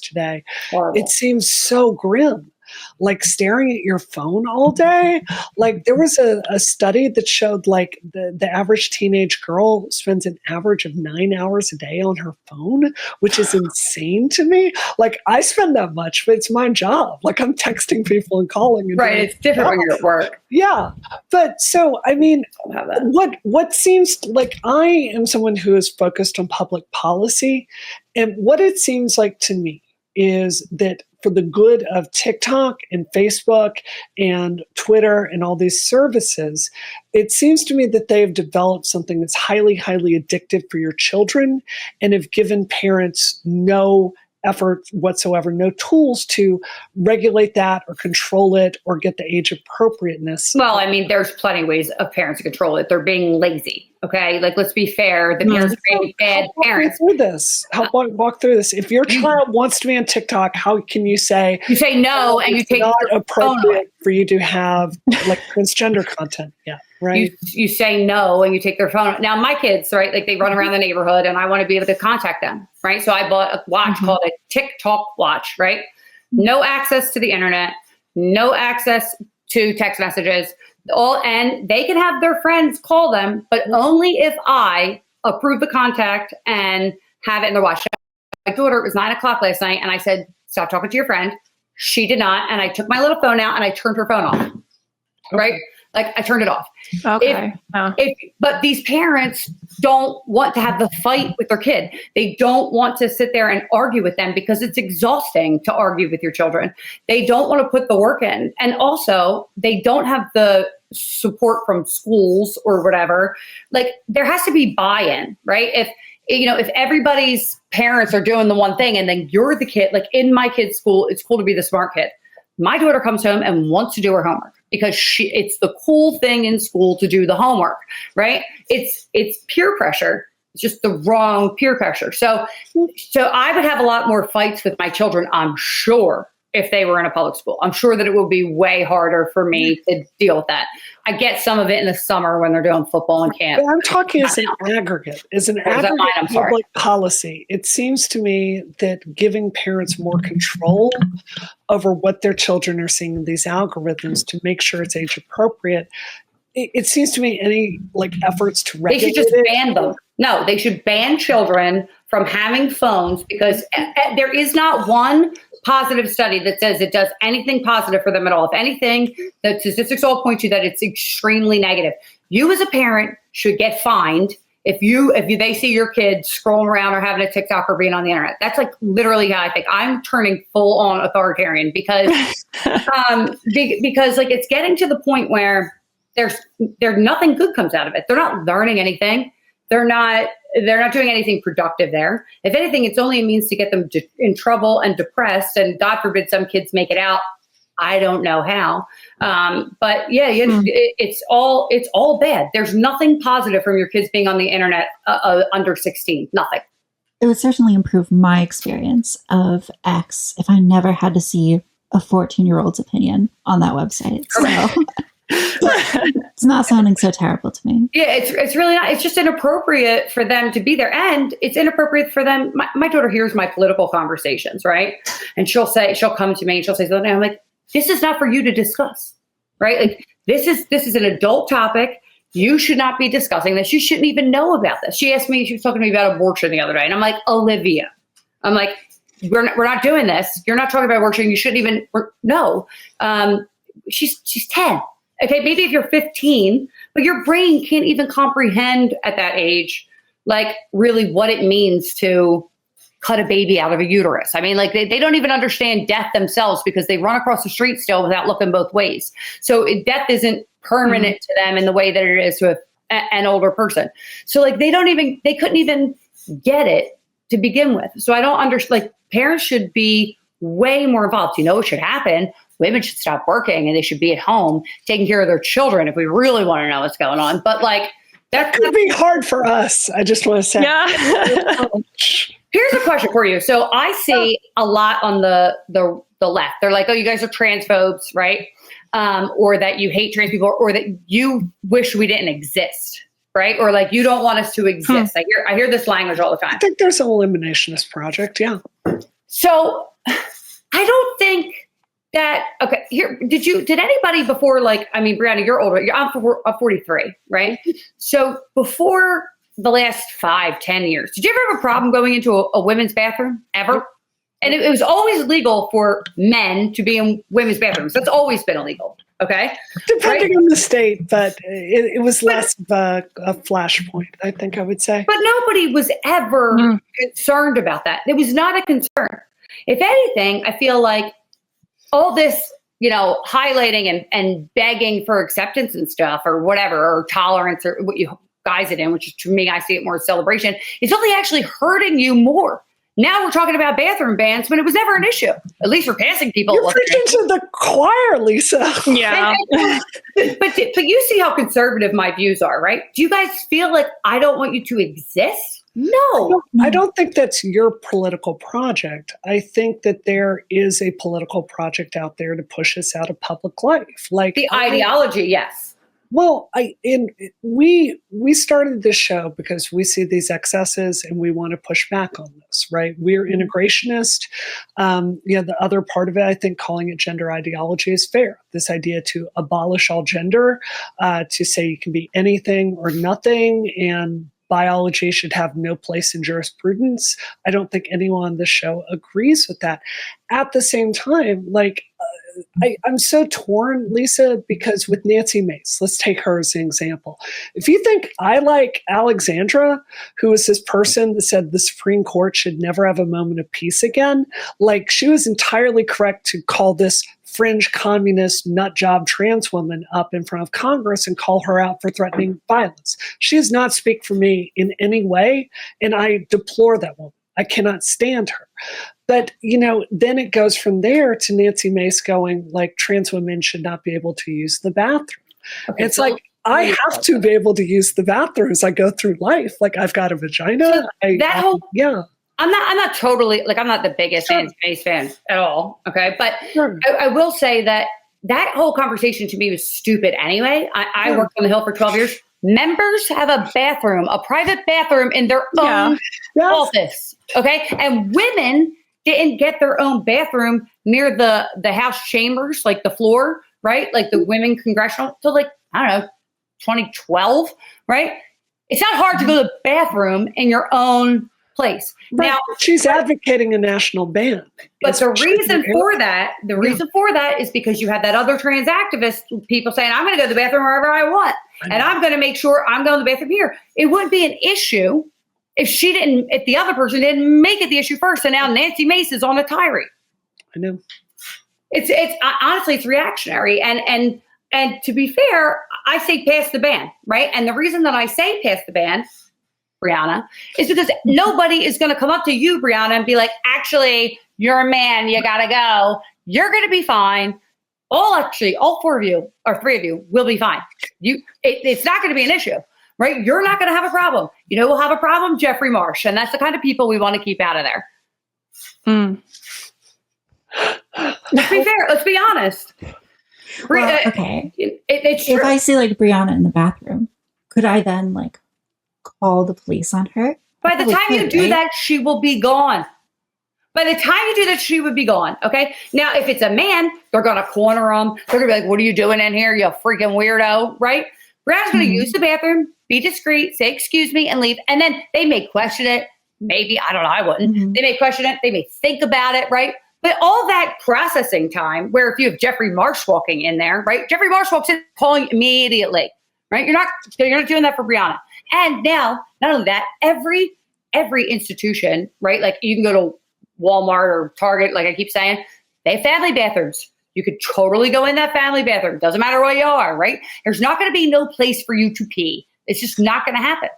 today. Horrible. It seems so grim, like staring at your phone all day. Like there was a study that showed like the average teenage girl spends an average of 9 hours a day on her phone, which is insane to me. Like I spend that much, but it's my job. Like I'm texting people and calling. And right. It's different when you're at work. Yeah. But so, I mean, what seems like I am someone who is focused on public policy, and what it seems like to me is that for the good of TikTok and Facebook and Twitter and all these services, it seems to me that they've developed something that's highly, highly addictive for your children and have given parents no effort whatsoever, no tools to regulate that or control it or get the age appropriateness. Well, I mean, there's plenty of ways of parents to control it. They're being lazy. Okay. Like, let's be fair. The parents are being bad parents. Walk through this. If your child wants to be on TikTok, how can you say? You say no, and you take not appropriate for you to have like transgender content. Yeah. Right. You say no and you take their phone. Now my kids, right, like they run around the neighborhood and I want to be able to contact them, right? So I bought a watch called a TikTok watch, right? No access to the internet, no access to text messages, and they can have their friends call them, but only if I approve the contact and have it in their watch. My daughter, it was 9:00 last night and I said, stop talking to your friend. She did not. And I took my little phone out and I turned her phone off, right? Like I turned it off. Okay. But these parents don't want to have the fight with their kid. They don't want to sit there and argue with them because it's exhausting to argue with your children. They don't want to put the work in. And also they don't have the support from schools or whatever. Like there has to be buy-in, right? If everybody's parents are doing the one thing and then you're the kid, like in my kid's school, it's cool to be the smart kid. My daughter comes home and wants to do her homework because it's the cool thing in school to do the homework, right? It's peer pressure. It's just the wrong peer pressure. So I would have a lot more fights with my children, I'm sure, if they were in a public school. I'm sure that it would be way harder for me to deal with that. I get some of it in the summer when they're doing football and camp. But I'm talking as an aggregate public policy. It seems to me that giving parents more control over what their children are seeing in these algorithms to make sure it's age appropriate it seems to me any like efforts to regulate they should just ban them. No, they should ban children from having phones because there is not one positive study that says it does anything positive for them at all. If anything, the statistics all point to that it's extremely negative. You as a parent should get fined if they see your kid scrolling around or having a TikTok or being on the internet. That's like literally how I think. I'm turning full on authoritarian because because like it's getting to the point where there's nothing good comes out of it. They're not learning anything. They're not doing anything productive there. If anything, it's only a means to get them in trouble and depressed. And God forbid some kids make it out. I don't know how. But yeah, it's all bad. There's nothing positive from your kids being on the internet under 16. Nothing. It would certainly improve my experience of X if I never had to see a 14-year-old's opinion on that website. So it's not sounding so terrible to me. Yeah, it's really not. It's just inappropriate for them to be there. And it's inappropriate for them. My daughter hears my political conversations, right? And she'll come to me and she'll say something. I'm like, this is not for you to discuss, right? Like this is an adult topic. You should not be discussing this. You shouldn't even know about this. She asked me, she was talking to me about abortion the other day. And I'm like, Olivia, I'm like, we're not doing this. You're not talking about abortion. You shouldn't even, no. She's 10. Okay, maybe if you're 15, but your brain can't even comprehend at that age, like really what it means to cut a baby out of a uterus. I mean, like they don't even understand death themselves because they run across the street still without looking both ways. So death isn't permanent to them in the way that it is to an older person. So like they couldn't even get it to begin with. So I don't understand, like parents should be way more involved. You know what should happen? Women should stop working and they should be at home taking care of their children if we really want to know what's going on. But like that could be hard for us. I just want to say. Yeah. Here's a question for you. So I see a lot on the left. They're like, oh, you guys are transphobes, right? Or that you hate trans people, or that you wish we didn't exist, right? Or like you don't want us to exist. I hear this language all the time. I think there's an eliminationist project. Yeah. So I don't think that, okay, here, did anybody before, like, I mean, Brianna, you're older, I'm 43, right? So before the last 5-10 years, did you ever have a problem going into a women's bathroom, ever? And it was always legal for men to be in women's bathrooms. That's always been illegal, okay? Depending on the state, but it was less of a flashpoint, I think I would say. But nobody was ever concerned about that. It was not a concern. If anything, I feel like all this, highlighting and begging for acceptance and stuff or whatever, or tolerance or what you guise it in, which is, to me, I see it more as celebration, is only actually hurting you more. Now we're talking about bathroom bans when it was never an issue. At least for passing people. You're preaching to the choir, Lisa. Yeah. But you see how conservative my views are, right? Do you guys feel like I don't want you to exist? No. I don't think that's your political project. I think that there is a political project out there to push us out of public life. Like the ideology, yes. Well, we started this show because we see these excesses and we want to push back on this, right? We're integrationist. The other part of it, I think calling it gender ideology is fair. This idea to abolish all gender, to say you can be anything or nothing, and biology should have no place in jurisprudence. I don't think anyone on this show agrees with that. At the same time, I'm so torn, Lisa, because with Nancy Mace, let's take her as an example. If you think I like Alexandra, who was this person that said the Supreme Court should never have a moment of peace again, like she was entirely correct to call this fringe communist nut job trans woman up in front of Congress and call her out for threatening violence. She does not speak for me in any way, and I deplore that woman. I cannot stand her. But, then it goes from there to Nancy Mace going, like, trans women should not be able to use the bathroom. Okay, it's like, I have to be able to use the bathroom as I go through life. Like, I've got a vagina. I'm not totally, like, I'm not the biggest Nancy Mace fan at all, okay? But I will say that whole conversation to me was stupid anyway. I worked on the Hill for 12 years. Members have a bathroom, a private bathroom in their own office, okay? And women didn't get their own bathroom near the House chambers, like the floor, right? Like the women congressional. So like, I don't know, 2012, right? It's not hard to go to the bathroom in your own place. Right. Now, she's advocating a national ban. But the reason for that is because you had that other trans activist people saying, I'm going to go to the bathroom wherever I want. And I'm going to make sure I'm going to the bathroom here. It wouldn't be an issue if the other person didn't make it the issue first. And now Nancy Mace is on a tirade. I know. It's honestly, it's reactionary. And to be fair, I say pass the ban, right? And the reason that I say pass the ban, Brianna, is because nobody is going to come up to you, Brianna, and be like, actually, you're a man, you got to go. You're going to be fine. All 4 of you or 3 of you will be fine. It's not going to be an issue, right? You're not going to have a problem. You know, we'll have a problem, Jeffrey Marsh. And that's the kind of people we want to keep out of there. Let's be fair. Let's be honest. Well, okay. It's true. If I see like Brianna in the bathroom, could I then like call the police on her? By the time you do that, she will be gone. By the time you do that, she would be gone. Okay. Now, if it's a man, they're going to corner him. They're going to be like, what are you doing in here? You freaking weirdo. Right. Brianna's going to use the bathroom, be discreet, say, excuse me, and leave. And then they may question it. Maybe, I don't know. I wouldn't. They may question it. They may think about it. Right. But all that processing time where if you have Jeffrey Marsh walking in there, right? Jeffrey Marsh walks in calling immediately, right? You're not doing that for Brianna. And now, not only that, every institution, right? Like you can go to Walmart or Target, like I keep saying, they have family bathrooms. You could totally go in that family bathroom. Doesn't matter where you are, right? There's not going to be no place for you to pee. It's just not going to happen.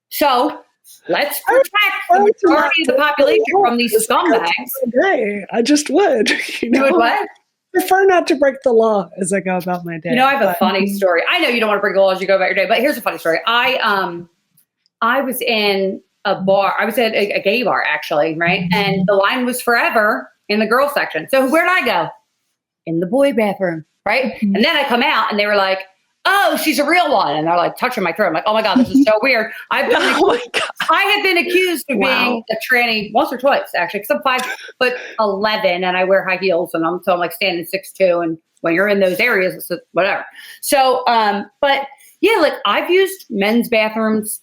So let's protect the majority of the population from these scumbags. I just would. You would what? Prefer not to break the law as I go about my day. You know, I have a funny story. I know you don't want to break the law as you go about your day, but here's a funny story. I was in a bar. I was at a gay bar, actually, right? And the line was forever in the girl section. So where did I go? In the boy bathroom, right? And then I come out and they were like, oh, she's a real one. And they're like touching my throat. I'm like, oh my God, this is so weird. I have been accused of being a tranny once or twice, actually, because I'm 5'11" and I wear high heels and I'm like standing 6'2". And when you're in those areas, it's whatever. So, but yeah, like I've used men's bathrooms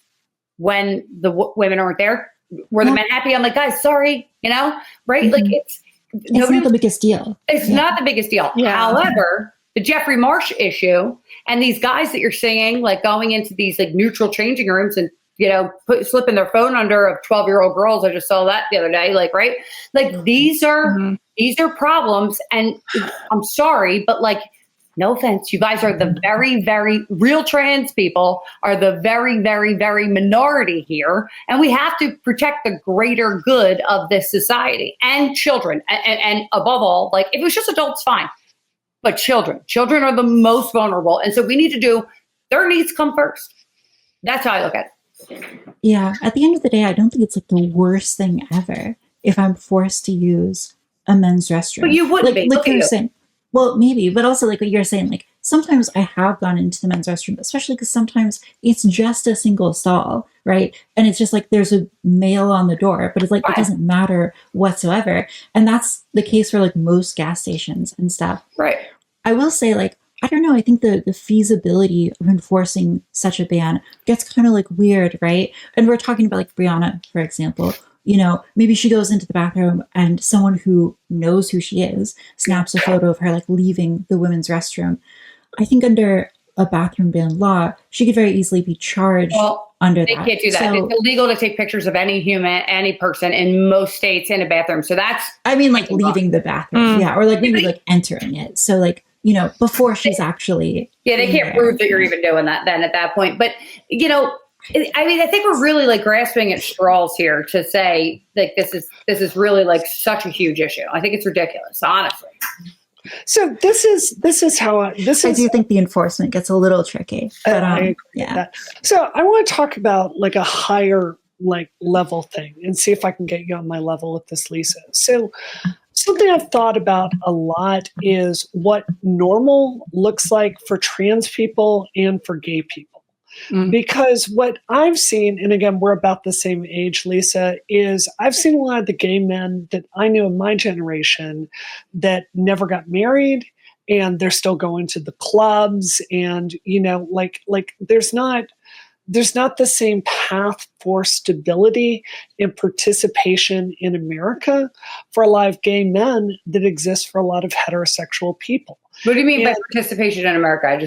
when the women aren't there. Were the men happy? I'm like, guys, sorry, you know, right? Like it's not the biggest deal. It's not the biggest deal. Yeah. However, the Jeffrey Marsh issue and these guys that you're seeing, like going into these like neutral changing rooms and, you know, slipping their phone under of 12-year-old girls. I just saw that the other day. Like, right. Like these are problems. And I'm sorry, but like, no offense. You guys are the very, very real trans people are the very, very, very minority here. And we have to protect the greater good of this society and children. And above all, like if it was just adults, fine. But children are the most vulnerable. And so we need to do their needs come first. That's how I look at it. Yeah. At the end of the day, I don't think it's like the worst thing ever if I'm forced to use a men's restroom. But you wouldn't be. Like you're saying, well, maybe, but also like what you're saying, like sometimes I have gone into the men's restroom, especially because sometimes it's just a single stall, right? And it's just like there's a male on the door, but it's like it doesn't matter whatsoever. And that's the case for like most gas stations and stuff. Right. I will say, like, I don't know, I think the feasibility of enforcing such a ban gets kind of like weird, right? And we're talking about like Brianna, for example. You know, maybe she goes into the bathroom and someone who knows who she is snaps a photo of her like leaving the women's restroom. I think under a bathroom ban law, she could very easily be charged under that. They can't do that. So, it's illegal to take pictures of any person in most states in a bathroom. So that's... I mean, like leaving the bathroom. Yeah. Or like maybe like entering it. So like, you know, before she's actually... Yeah, they can't prove that you're even doing that then at that point. But, you know... I mean, I think we're really like grasping at straws here to say like this is really like such a huge issue. I think it's ridiculous, honestly. So this is how I do think the enforcement gets a little tricky. But, I agree with that. So I want to talk about like a higher like level thing and see if I can get you on my level with this, Lisa. So something I've thought about a lot is what normal looks like for trans people and for gay people. Because what I've seen, and again, we're about the same age, Lisa, is I've seen a lot of the gay men that I knew in my generation that never got married and they're still going to the clubs, and like there's not the same path for stability and participation in America for a lot of gay men that exists for a lot of heterosexual people. What do you mean by participation in America?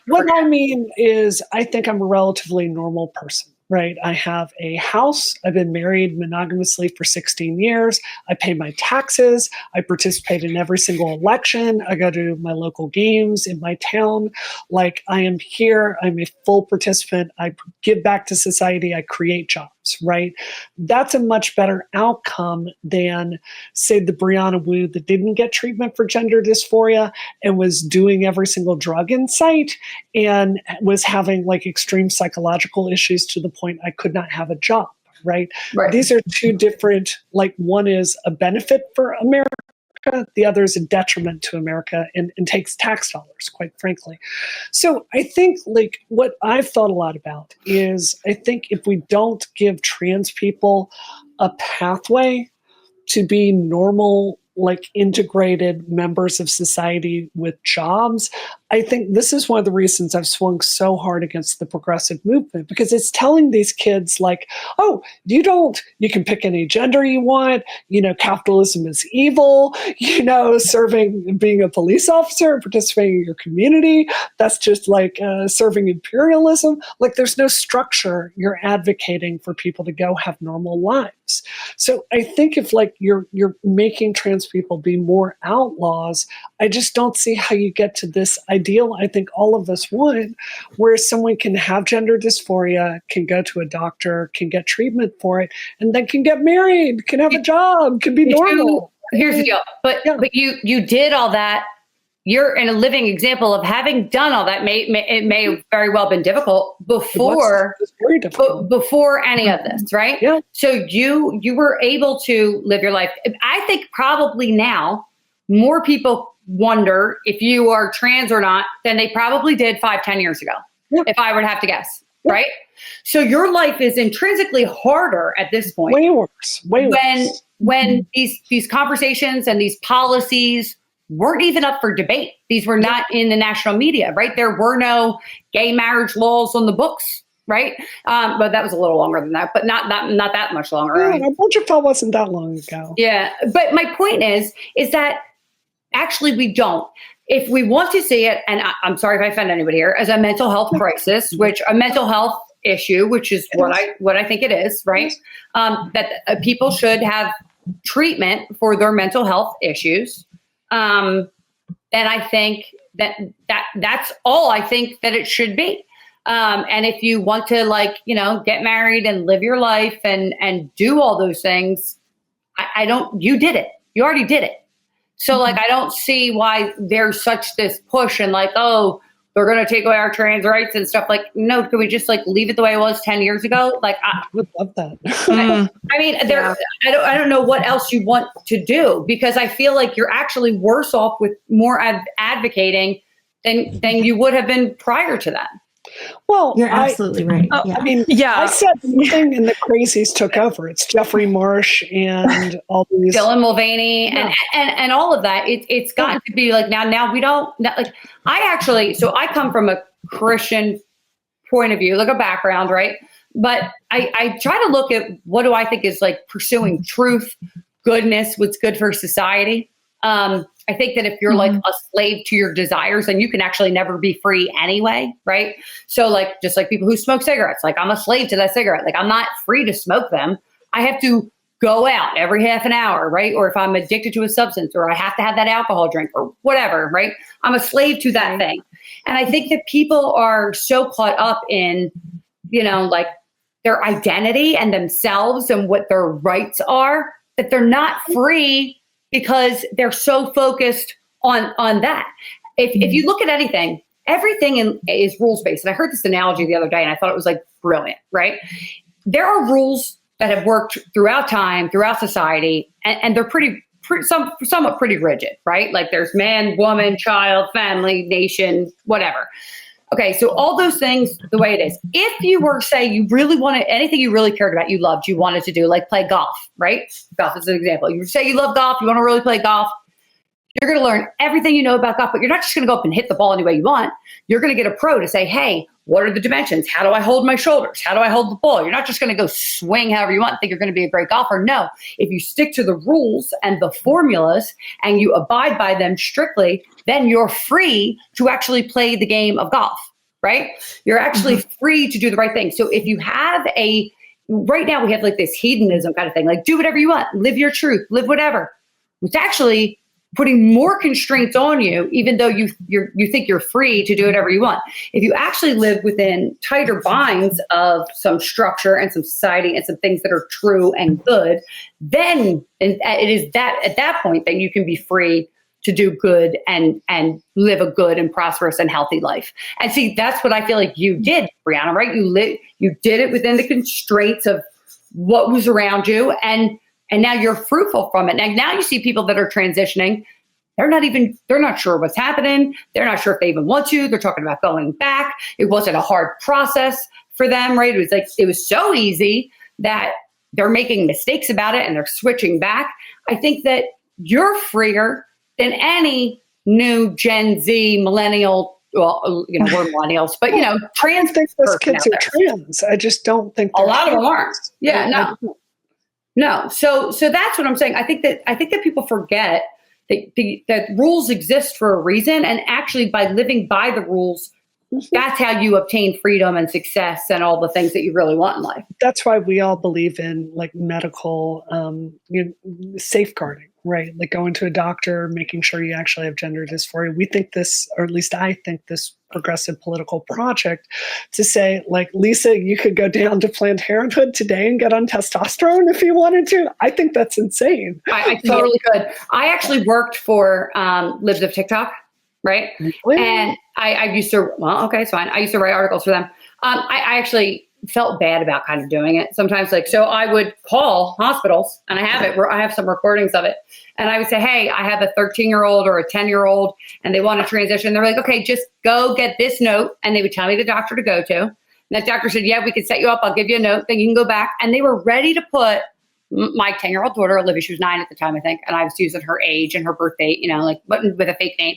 What I mean is, I think I'm a relatively normal person, right? I have a house. I've been married monogamously for 16 years. I pay my taxes. I participate in every single election. I go to my local games in my town. Like, I am here. I'm a full participant. I give back to society. I create jobs, right? That's a much better outcome than, say, the Brianna Wu that didn't get treatment for gender dysphoria and was doing every single drug in sight and was having like extreme psychological issues to the point I could not have a job, right? These are two different, like, one is a benefit for America, the other is a detriment to America and takes tax dollars, quite frankly. So I think, like, what I've thought a lot about is, I think if we don't give trans people a pathway to be normal, like, integrated members of society with jobs, I think this is one of the reasons I've swung so hard against the progressive movement, because it's telling these kids, like, oh, you can pick any gender you want, capitalism is evil, being a police officer, participating in your community, that's just like serving imperialism. Like, there's no structure. You're advocating for people to go have normal lives. So I think if, like, you're making trans people be more outlaws, I just don't see how you get to this ideal I think all of us want, where someone can have gender dysphoria, can go to a doctor, can get treatment for it, and then can get married, can have a job, can be normal. Here's the deal. But you did all that. You're in a living example of having done all that. It may have very well been difficult before. It was very difficult. Before any of this, right? Yeah. So you were able to live your life. I think probably now more people wonder if you are trans or not than they probably did 5-10 years ago, if I would have to guess, right? So your life is intrinsically harder at this point. Way worse. When these conversations and these policies weren't even up for debate. These were not in the national media, right? There were no gay marriage laws on the books, right? But that was a little longer than that, but not that much longer. Yeah, our budget fell wasn't that long ago. Yeah, but my point is that actually we don't. If we want to see it, and I'm sorry if I offend anybody here, as a mental health crisis, a mental health issue, which is what I think it is, right? That people should have treatment for their mental health issues. And I think that's all I think that it should be. And if you want to, like, get married and live your life and do all those things, you did it. You already did it. So like, I don't see why there's such this push and like, oh, they're going to take away our trans rights and stuff. Like, no, can we just like leave it the way it was 10 years ago? Like, I would love that. I mean, I don't know what else you want to do, because I feel like you're actually worse off with more advocating than you would have been prior to that. Well, you're absolutely right. I mean, I said nothing and the crazies took over. It's Jeffrey Marsh and all these Dylan Mulvaney and all of that. It's gotten to be like now we don't like. I come from a Christian point of view, like a background, right? But I try to look at what do I think is like pursuing truth, goodness, what's good for society. I think that if you're like a slave to your desires, then you can actually never be free anyway, right? So like, just like people who smoke cigarettes, like I'm a slave to that cigarette. Like I'm not free to smoke them. I have to go out every half an hour, right? Or if I'm addicted to a substance, or I have to have that alcohol drink or whatever, right? I'm a slave to that thing. And I think that people are so caught up in, like their identity and themselves and what their rights are, that they're not free because they're so focused on that. If you look at anything, everything is rules-based. And I heard this analogy the other day and I thought it was like brilliant, right? There are rules that have worked throughout time, throughout society, and they're somewhat pretty rigid, right? Like there's man, woman, child, family, nation, whatever. Okay, so all those things, the way it is. If you were, say, you really wanted anything you really cared about, you loved, you wanted to do, like play golf, right? Golf is an example. You say you love golf, you want to really play golf. You're going to learn everything you know about golf, but you're not just going to go up and hit the ball any way you want. You're going to get a pro to say, hey, what are the dimensions? How do I hold my shoulders? How do I hold the ball? You're not just going to go swing however you want and think you're going to be a great golfer. No, if you stick to the rules and the formulas and you abide by them strictly, then you're free to actually play the game of golf, right? You're actually free to do the right thing. So if you have right now we have like this hedonism kind of thing, like do whatever you want, live your truth, live whatever. It's actually putting more constraints on you, even though you think you're free to do whatever you want. If you actually live within tighter binds of some structure and some society and some things that are true and good, then it is that at that point that you can be free to do good and live a good and prosperous and healthy life. And see, that's what I feel like you did, Brianna, right? You did it within the constraints of what was around you, and now you're fruitful from it. Now you see people that are transitioning. They're not sure what's happening. They're not sure if they even want to. They're talking about going back. It wasn't a hard process for them, right? It was so easy that they're making mistakes about it and they're switching back. I think that you're freer than any new Gen Z millennial. Well, we're millennials, but trans. I think those kids are trans. I just don't think a lot of them aren't. Yeah, no. So that's what I'm saying. I think that people forget that rules exist for a reason, and actually by living by the rules, that's how you obtain freedom and success and all the things that you really want in life. That's why we all believe in like medical safeguarding, right? Like going to a doctor, making sure you actually have gender dysphoria. We think this, or at least I think this progressive political project to say, like, Lisa, you could go down to Planned Parenthood today and get on testosterone if you wanted to. I think that's insane. I totally could. I actually worked for Libs of TikTok, right? Really? And I used to, okay, it's fine. I used to write articles for them. I actually felt bad about kind of doing it sometimes. So I would call hospitals, and I have some recordings of it. And I would say, hey, I have a 13-year-old or a 10-year-old and they want to transition. They're like, okay, just go get this note. And they would tell me the doctor to go to. And that doctor said, yeah, we can set you up. I'll give you a note. Then you can go back. And they were ready to put my 10-year-old daughter, Olivia, she was 9 at the time, I think. And I was using her age and her birth date, but with a fake name.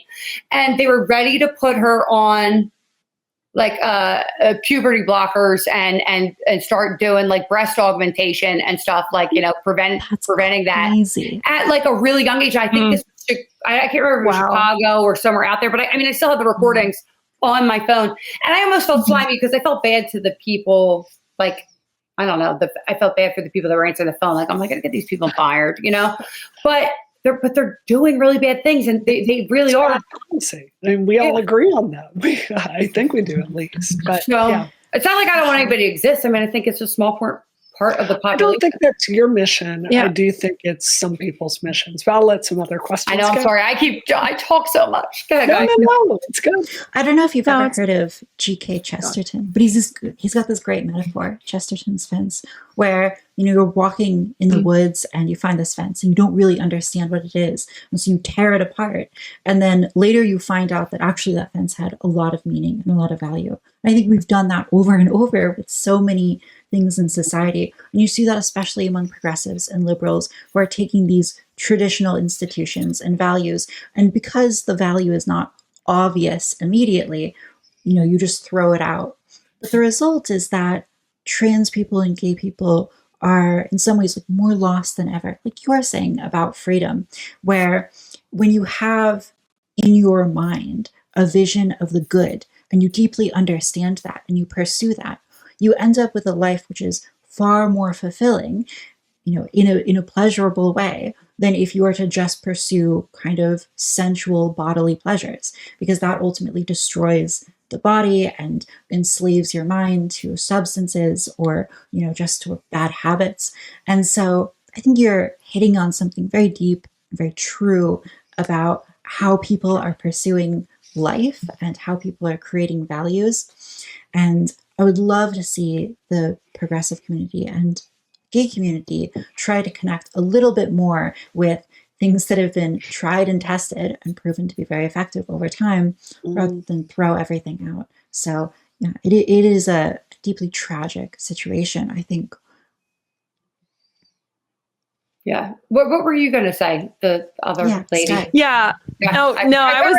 And they were ready to put her on puberty blockers and start doing like breast augmentation and stuff, like, preventing that crazy. At like a really young age. I think I can't remember if it was Chicago or somewhere out there, but I still have the recordings on my phone. And I almost felt slimy because I felt bad to the people, like, I don't know, I felt bad for the people that were answering the phone. Like, I'm like, I gotta get these people fired, but they're doing really bad things, and they really are. I mean, we all agree on that. I think we do, at least. But It's not like I don't want anybody to exist. I think it's a small part of the population. I don't think that's your mission. Yeah. I do think it's some people's missions. But I'll let some other questions I know, I'm sorry. I talk so much. Go ahead, guys. No, it's good. I don't know if you've ever heard of G.K. Chesterton, but he's got this great metaphor, Chesterton's fence, where you're walking in the woods and you find this fence and you don't really understand what it is. And so you tear it apart. And then later you find out that actually that fence had a lot of meaning and a lot of value. And I think we've done that over and over with so many things in society. And you see that especially among progressives and liberals who are taking these traditional institutions and values. And because the value is not obvious immediately, you just throw it out. But the result is that trans people and gay people are in some ways more lost than ever. Like you are saying about freedom, where when you have in your mind a vision of the good and you deeply understand that and you pursue that, you end up with a life which is far more fulfilling, in a pleasurable way than if you were to just pursue kind of sensual bodily pleasures, because that ultimately destroys the body and enslaves your mind to substances or, just to bad habits. And so I think you're hitting on something very deep, very true about how people are pursuing life and how people are creating values. And I would love to see the progressive community and gay community try to connect a little bit more with things that have been tried and tested and proven to be very effective over time, rather than throw everything out. So it is a deeply tragic situation, I think. Yeah. What were you going to say? The other lady. Sky. Yeah. I was.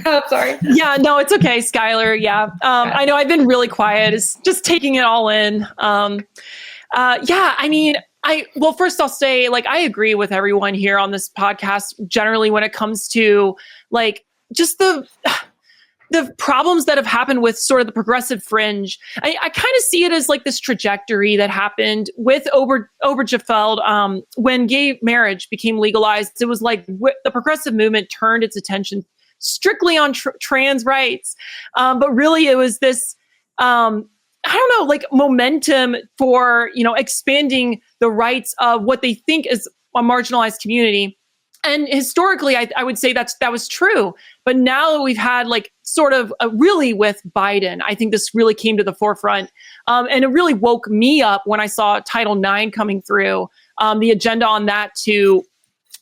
I'm sorry. Yeah, no, it's okay, Skylar. Yeah. I know I've been really quiet. It's just taking it all in. I mean, well, first I'll say, like, I agree with everyone here on this podcast generally when it comes to like just the problems that have happened with sort of the progressive fringe. I kind of see it as like this trajectory that happened with Obergefell when gay marriage became legalized. It was like the progressive movement turned its attention strictly on trans rights. But really it was this, I don't know, like momentum for, expanding the rights of what they think is a marginalized community. And historically, I would say that was true. But now that we've had like sort of really with Biden, I think this really came to the forefront. And it really woke me up when I saw Title IX coming through, the agenda on that to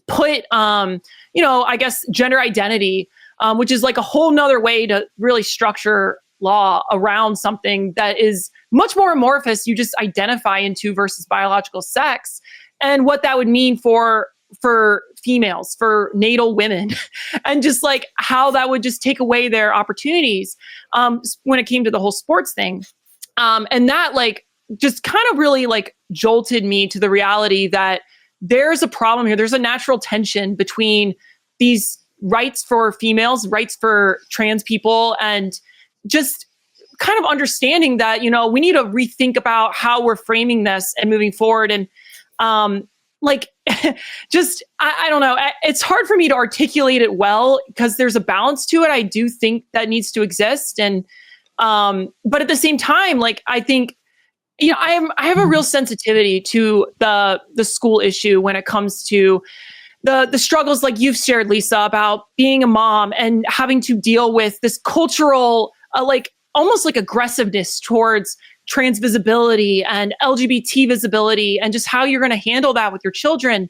put, I guess, gender identity, which is like a whole nother way to really structure law around something that is much more amorphous. You just identify into versus biological sex, and what that would mean for females, for natal women, and just like how that would just take away their opportunities when it came to the whole sports thing. And that like just kind of really like jolted me to the reality that there's a problem here. There's a natural tension between these rights for females, rights for trans people, and just kind of understanding that, we need to rethink about how we're framing this and moving forward. And like, just, I don't know. It's hard for me to articulate it well because there's a balance to it. I do think that needs to exist. And, but at the same time, like, I think, I have a real sensitivity to the school issue when it comes to the struggles like you've shared, Lisa, about being a mom and having to deal with this cultural, like almost like aggressiveness towards trans visibility and LGBT visibility, and just how you're going to handle that with your children.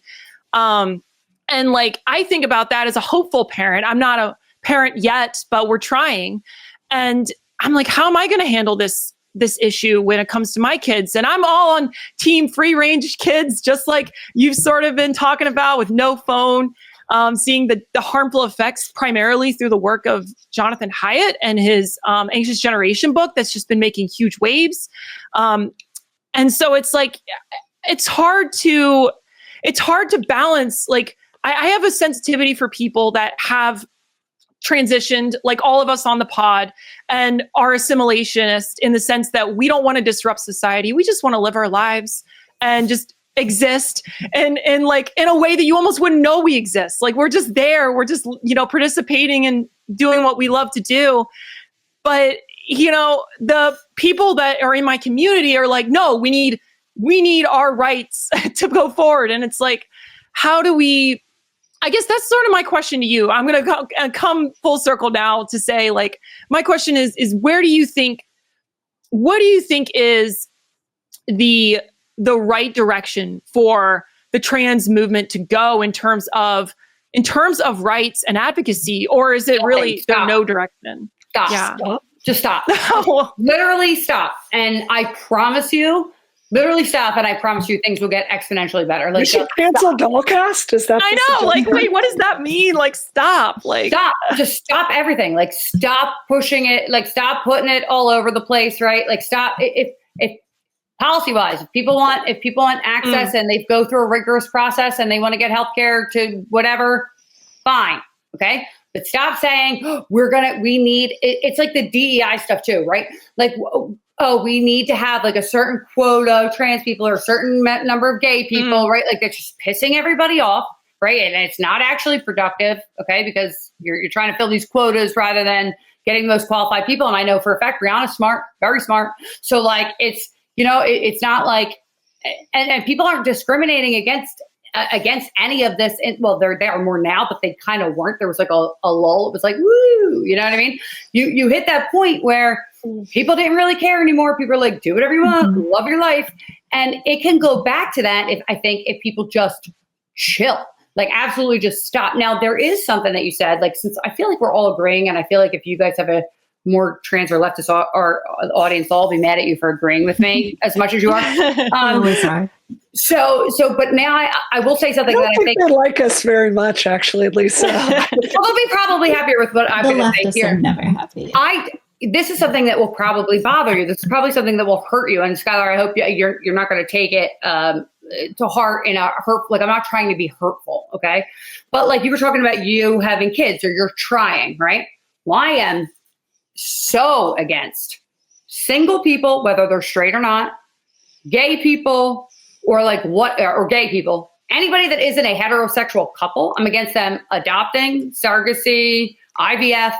And like, I think about that as a hopeful parent. I'm not a parent yet, but we're trying. And I'm like, how am I going to handle this issue when it comes to my kids? And I'm all on team free range kids, just like you've sort of been talking about with no phone, seeing the harmful effects primarily through the work of Jonathan Haidt and his Anxious Generation book that's just been making huge waves. And so it's like, it's hard to balance. Like I have a sensitivity for people that have transitioned, like all of us on the pod, and are assimilationist in the sense that we don't want to disrupt society. We just want to live our lives and just exist and like in a way that you almost wouldn't know we exist. Like we're just there, we're just, participating and doing what we love to do. But, the people that are in my community are like, no, we need our rights to go forward. And it's like, how do we, I guess that's sort of my question to you. I'm going to come full circle now to say, like, my question is what do you think is the right direction for the trans movement to go in terms of rights and advocacy, or is it really there's no direction? Stop. Yeah. Stop. Just stop. Literally stop. And I promise you, literally stop, and I promise you things will get exponentially better. Like, you should cancel Dollcast? Is that? I know. Like, wait, what does that mean? Like, stop. Like, stop. Just stop everything. Like, stop pushing it. Like, stop putting it all over the place. Right? Like, stop. If policy wise, if people want access and they go through a rigorous process and they want to get healthcare to whatever, fine. Okay. But stop saying we need. It's like the DEI stuff too, right? Like, oh, we need to have like a certain quota of trans people or a certain number of gay people, right? Like, that's just pissing everybody off, right? And it's not actually productive, okay? Because you're trying to fill these quotas rather than getting the most qualified people. And I know for a fact, Brianna's smart, very smart. So like, it's, it's not like, and people aren't discriminating against any of this. Well, they are more now, but they kind of weren't. There was like a lull. It was like, woo, you know what I mean? You hit that point where people didn't really care anymore. People are like, do whatever you want, love your life. And it can go back to that if people just chill, like absolutely just stop. Now, there is something that you said, like, since I feel like we're all agreeing, and I feel like if you guys have a more trans or leftist or audience will all be mad at you for agreeing with me as much as you are. Always are. But now I will say something that I think they like us very much, actually, Lisa. well, they'll be probably happier with what I'm going to say here. The leftists are never happy. This is something that will probably bother you. This is probably something that will hurt you. And Skylar, I hope you're not going to take it to heart in a hurt. Like, I'm not trying to be hurtful, okay? But like you were talking about you having kids, or you're trying, right? Well, I am so against single people, whether they're straight or not, gay people, or gay people, anybody that isn't a heterosexual couple. I'm against them adopting, surrogacy, IVF,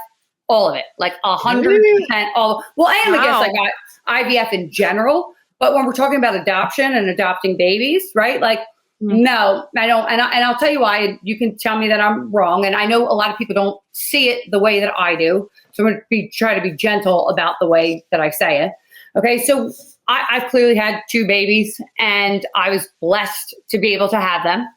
all of it, like 100%. All. Well, I am against like IVF in general, but when we're talking about adoption and adopting babies, right? Like, no, I don't. And I'll tell you why. You can tell me that I'm wrong. And I know a lot of people don't see it the way that I do. So I'm going to try to be gentle about the way that I say it. Okay. So I've clearly had 2 babies, and I was blessed to be able to have them.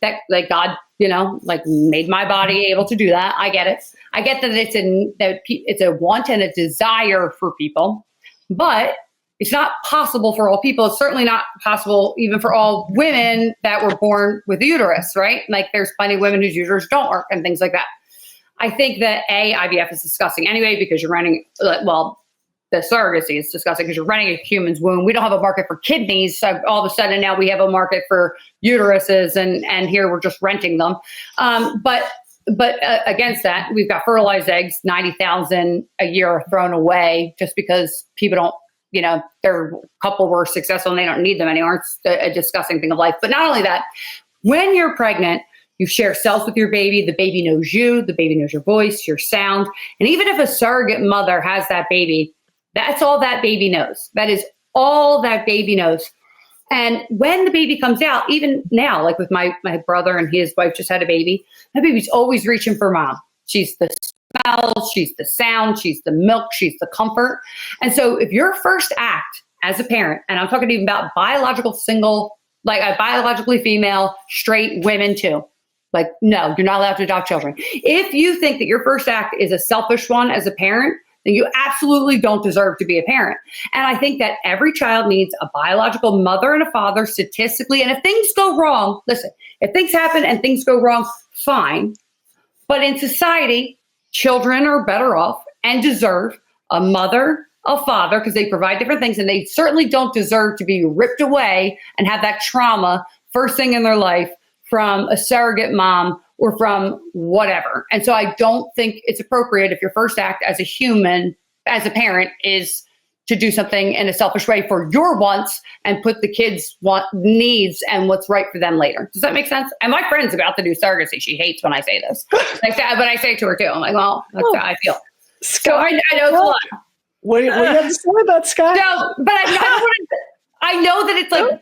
That like God, made my body able to do that. I get it. I get that it's a want and a desire for people, but it's not possible for all people. It's certainly not possible even for all women that were born with uterus, right? Like, there's plenty of women whose uterus don't work and things like that. I think that IVF is disgusting anyway, because you're running, the surrogacy is disgusting because you're running a human's womb. We don't have a market for kidneys. So all of a sudden now we have a market for uteruses, and here we're just renting them. But against that, we've got fertilized eggs, 90,000 a year are thrown away just because people don't, their couple were successful and they don't need them anymore. It's a disgusting thing of life. But not only that, when you're pregnant, you share cells with your baby. The baby knows you. The baby knows your voice, your sound. And even if a surrogate mother has that baby, that's all that baby knows. That is all that baby knows. And when the baby comes out, even now, like with my brother and his wife just had a baby, my baby's always reaching for mom. She's the smell, she's the sound, she's the milk, she's the comfort. And so if your first act as a parent, and I'm talking even about biological single, like a biologically female, straight women too, like, no, you're not allowed to adopt children. If you think that your first act is a selfish one as a parent, then you absolutely don't deserve to be a parent. And I think that every child needs a biological mother and a father statistically. And if things go wrong, listen, if things happen and things go wrong, fine. But in society, children are better off and deserve a mother, a father, because they provide different things. And they certainly don't deserve to be ripped away and have that trauma first thing in their life from a surrogate mom or from whatever. And so I don't think it's appropriate if your first act as a human, as a parent, is to do something in a selfish way for your wants and put the kids' needs and what's right for them later. Does that make sense? And my friend's about to do surrogacy. She hates when I say this. But I say it to her too. I'm like, well, that's how I feel. Scott, so I know it's a lot. What do you have to say about Scott? No, but I know that it's like,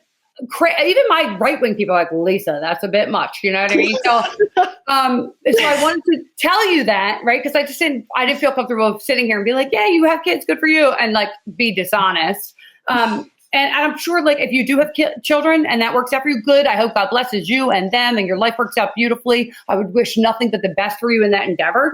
even my right-wing people are like, Lisa, that's a bit much. You know what I mean? So I wanted to tell you that, right? Because I didn't feel comfortable sitting here and be like, yeah, you have kids, good for you, and like be dishonest. And I'm sure, like, if you do have children and that works out for you, good. I hope God blesses you and them and your life works out beautifully. I would wish nothing but the best for you in that endeavor.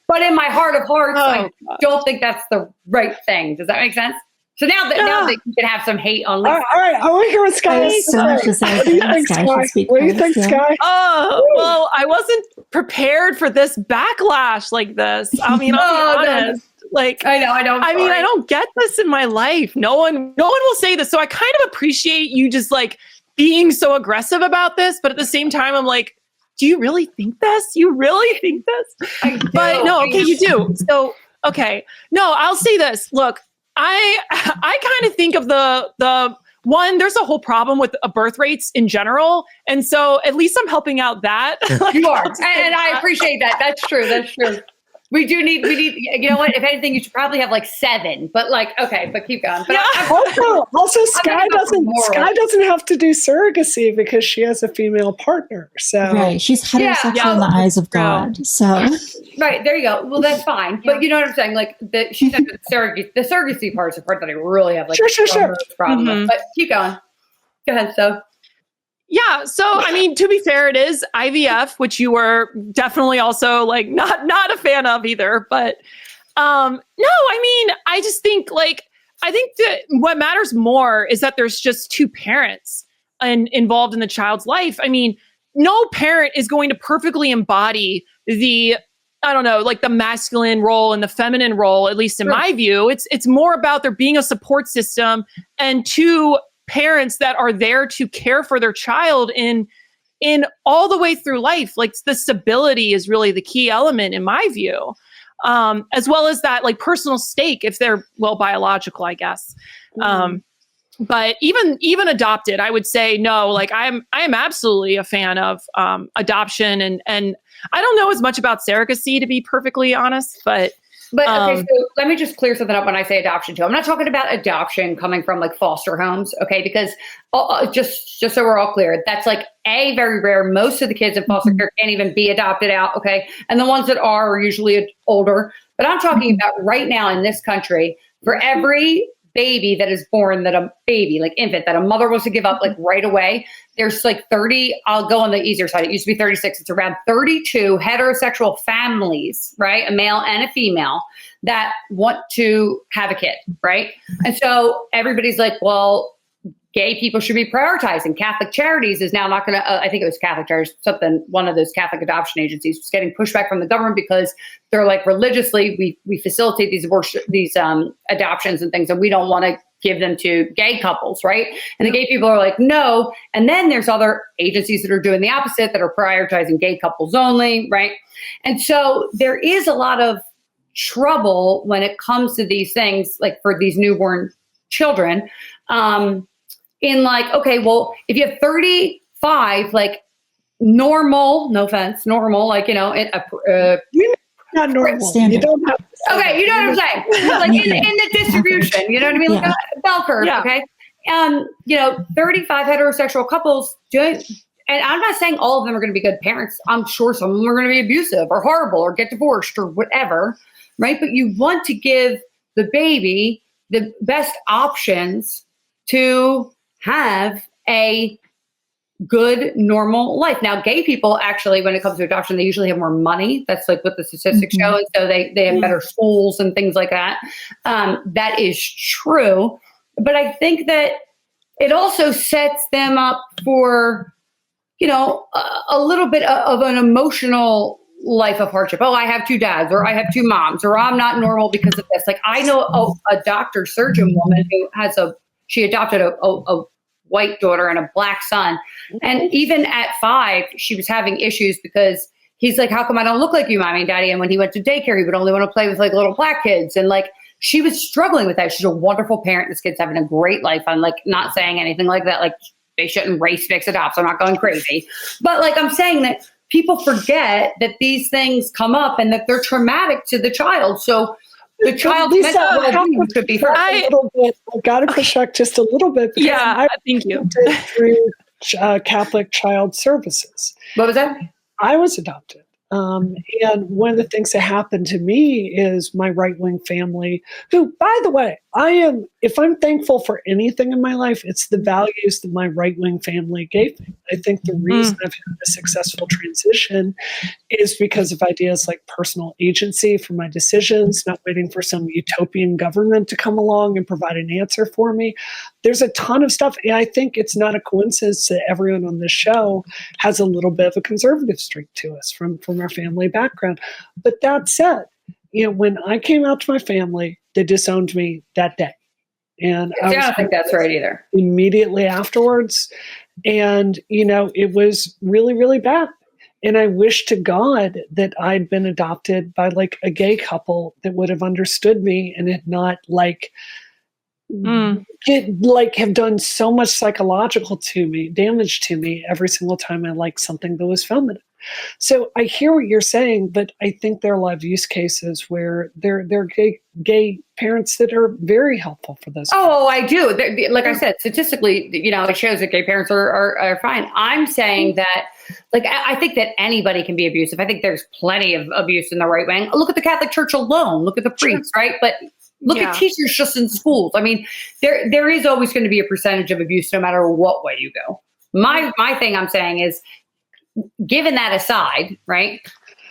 But in my heart of hearts, I don't think that's the right thing. Does that make sense? So now that you can have some hate on Lisa. All right, I want to hear what Sky has to say. What do you think, Sky? What do you think, Sky? Oh, well, I wasn't prepared for this backlash like this. I mean, I'll be honest. Like, I know. I mean, I don't get this in my life. No one will say this. So I kind of appreciate you just like being so aggressive about this. But at the same time, I'm like, do you really think this? You really think this? But no, okay, you do. So, okay. No, I'll say this. Look, I kind of think of the one, there's a whole problem with birth rates in general. And so at least I'm helping out that. Like, you are. And I appreciate that. That's true. We need, you know what? If anything, you should probably have like 7, but like, okay, but keep going. But yeah. Also, Sky doesn't have to do surrogacy because she has a female partner. So right, she's heterosexual in the eyes of God. So right, there you go. Well, that's fine. But you know what I'm saying? Like she said the surrogacy part is the part that I really have like sure. problem with. But keep going. Go ahead. So. Yeah. So, I mean, to be fair, it is IVF, which you were definitely also like not a fan of either. But No, I mean, I just think I think that what matters more is that there's just two parents involved in the child's life. I mean, no parent is going to perfectly embody the, I don't know, like the masculine role and the feminine role, at least in my view. It's more about there being a support system and two parents that are there to care for their child in all the way through life. Like the stability is really the key element in my view. As well as that like personal stake if they're biological, I guess. But even adopted, I would say no, like I am absolutely a fan of adoption and I don't know as much about surrogacy to be perfectly honest, but okay, so let me just clear something up when I say adoption too. I'm not talking about adoption coming from like foster homes, okay? Because just so we're all clear, that's like very rare. Most of the kids in foster care can't even be adopted out, okay? And the ones that are usually older. But I'm talking about right now in this country, for every baby that is born, that a baby, like infant, that a mother was to give up like right away, there's like 30, I'll go on the easier side. It used to be 36. It's around 32 heterosexual families, right? A male and a female that want to have a kid, right? And so everybody's like, well, gay people should be prioritized. And Catholic Charities is now not going to, I think it was Catholic Charities, one of those Catholic adoption agencies was getting pushback from the government because they're like religiously, we facilitate these adoptions and things, and we don't want to give them to gay couples, right? And the gay people are like, no. And then there's other agencies that are doing the opposite, that are prioritizing gay couples only, right? And so there is a lot of trouble when it comes to these things, like for these newborn children, in like, okay, well, if you have 35, like normal, no offense, normal, like, you know, not normal. Standard. You don't have. Okay, you know what I'm saying? Like in the distribution, you know what I mean? Like a bell curve, okay? You know, 35 heterosexual couples doing, and I'm not saying all of them are going to be good parents. I'm sure some of them are going to be abusive or horrible or get divorced or whatever, right? But you want to give the baby the best options to have a good, normal life. Now, gay people actually, when it comes to adoption, they usually have more money. That's like what the statistics show. And so they have better schools and things like that. That is true. But I think that it also sets them up for, you know, a little bit of an emotional life of hardship. Oh, I have two dads, or I have two moms, or I'm not normal because of this. Like I know a doctor surgeon woman who has she adopted a white daughter and a black son. And even at 5, she was having issues because he's like, how come I don't look like you, mommy and daddy? And when he went to daycare, he would only want to play with like little black kids. And like, she was struggling with that. She's a wonderful parent. This kid's having a great life. I'm like, not saying anything like that. Like they shouldn't race, fix, adopt. So I'm not going crazy. But like, I'm saying that people forget that these things come up and that they're traumatic to the child. So the child's mental well-being should be first. I got to push back just a little bit. Yeah, thank you. Through Catholic Child Services. What was that? I was adopted. And one of the things that happened to me is my right-wing family, who, by the way, if I'm thankful for anything in my life, it's the values that my right-wing family gave me. I think the reason I've had a successful transition is because of ideas like personal agency for my decisions, not waiting for some utopian government to come along and provide an answer for me. There's a ton of stuff. And I think it's not a coincidence that everyone on this show has a little bit of a conservative streak to us from our family background. But that said, you know, when I came out to my family, they disowned me that day. And I don't think that's right either. Immediately afterwards. And, you know, it was really, really bad. And I wish to God that I'd been adopted by like a gay couple that would have understood me and had not like have done so much psychological damage to me every single time I liked something that was feminine. So I hear what you're saying, but I think there are a lot of use cases where there are gay parents that are very helpful for this. Oh, I do. Like I said, statistically, you know, it shows that gay parents are fine. I'm saying that, like, I think that anybody can be abusive. I think there's plenty of abuse in the right wing. Look at the Catholic Church alone. Look at the priests, right? But look at teachers just in schools. I mean, there is always going to be a percentage of abuse no matter what way you go. My thing I'm saying is, given that aside, right,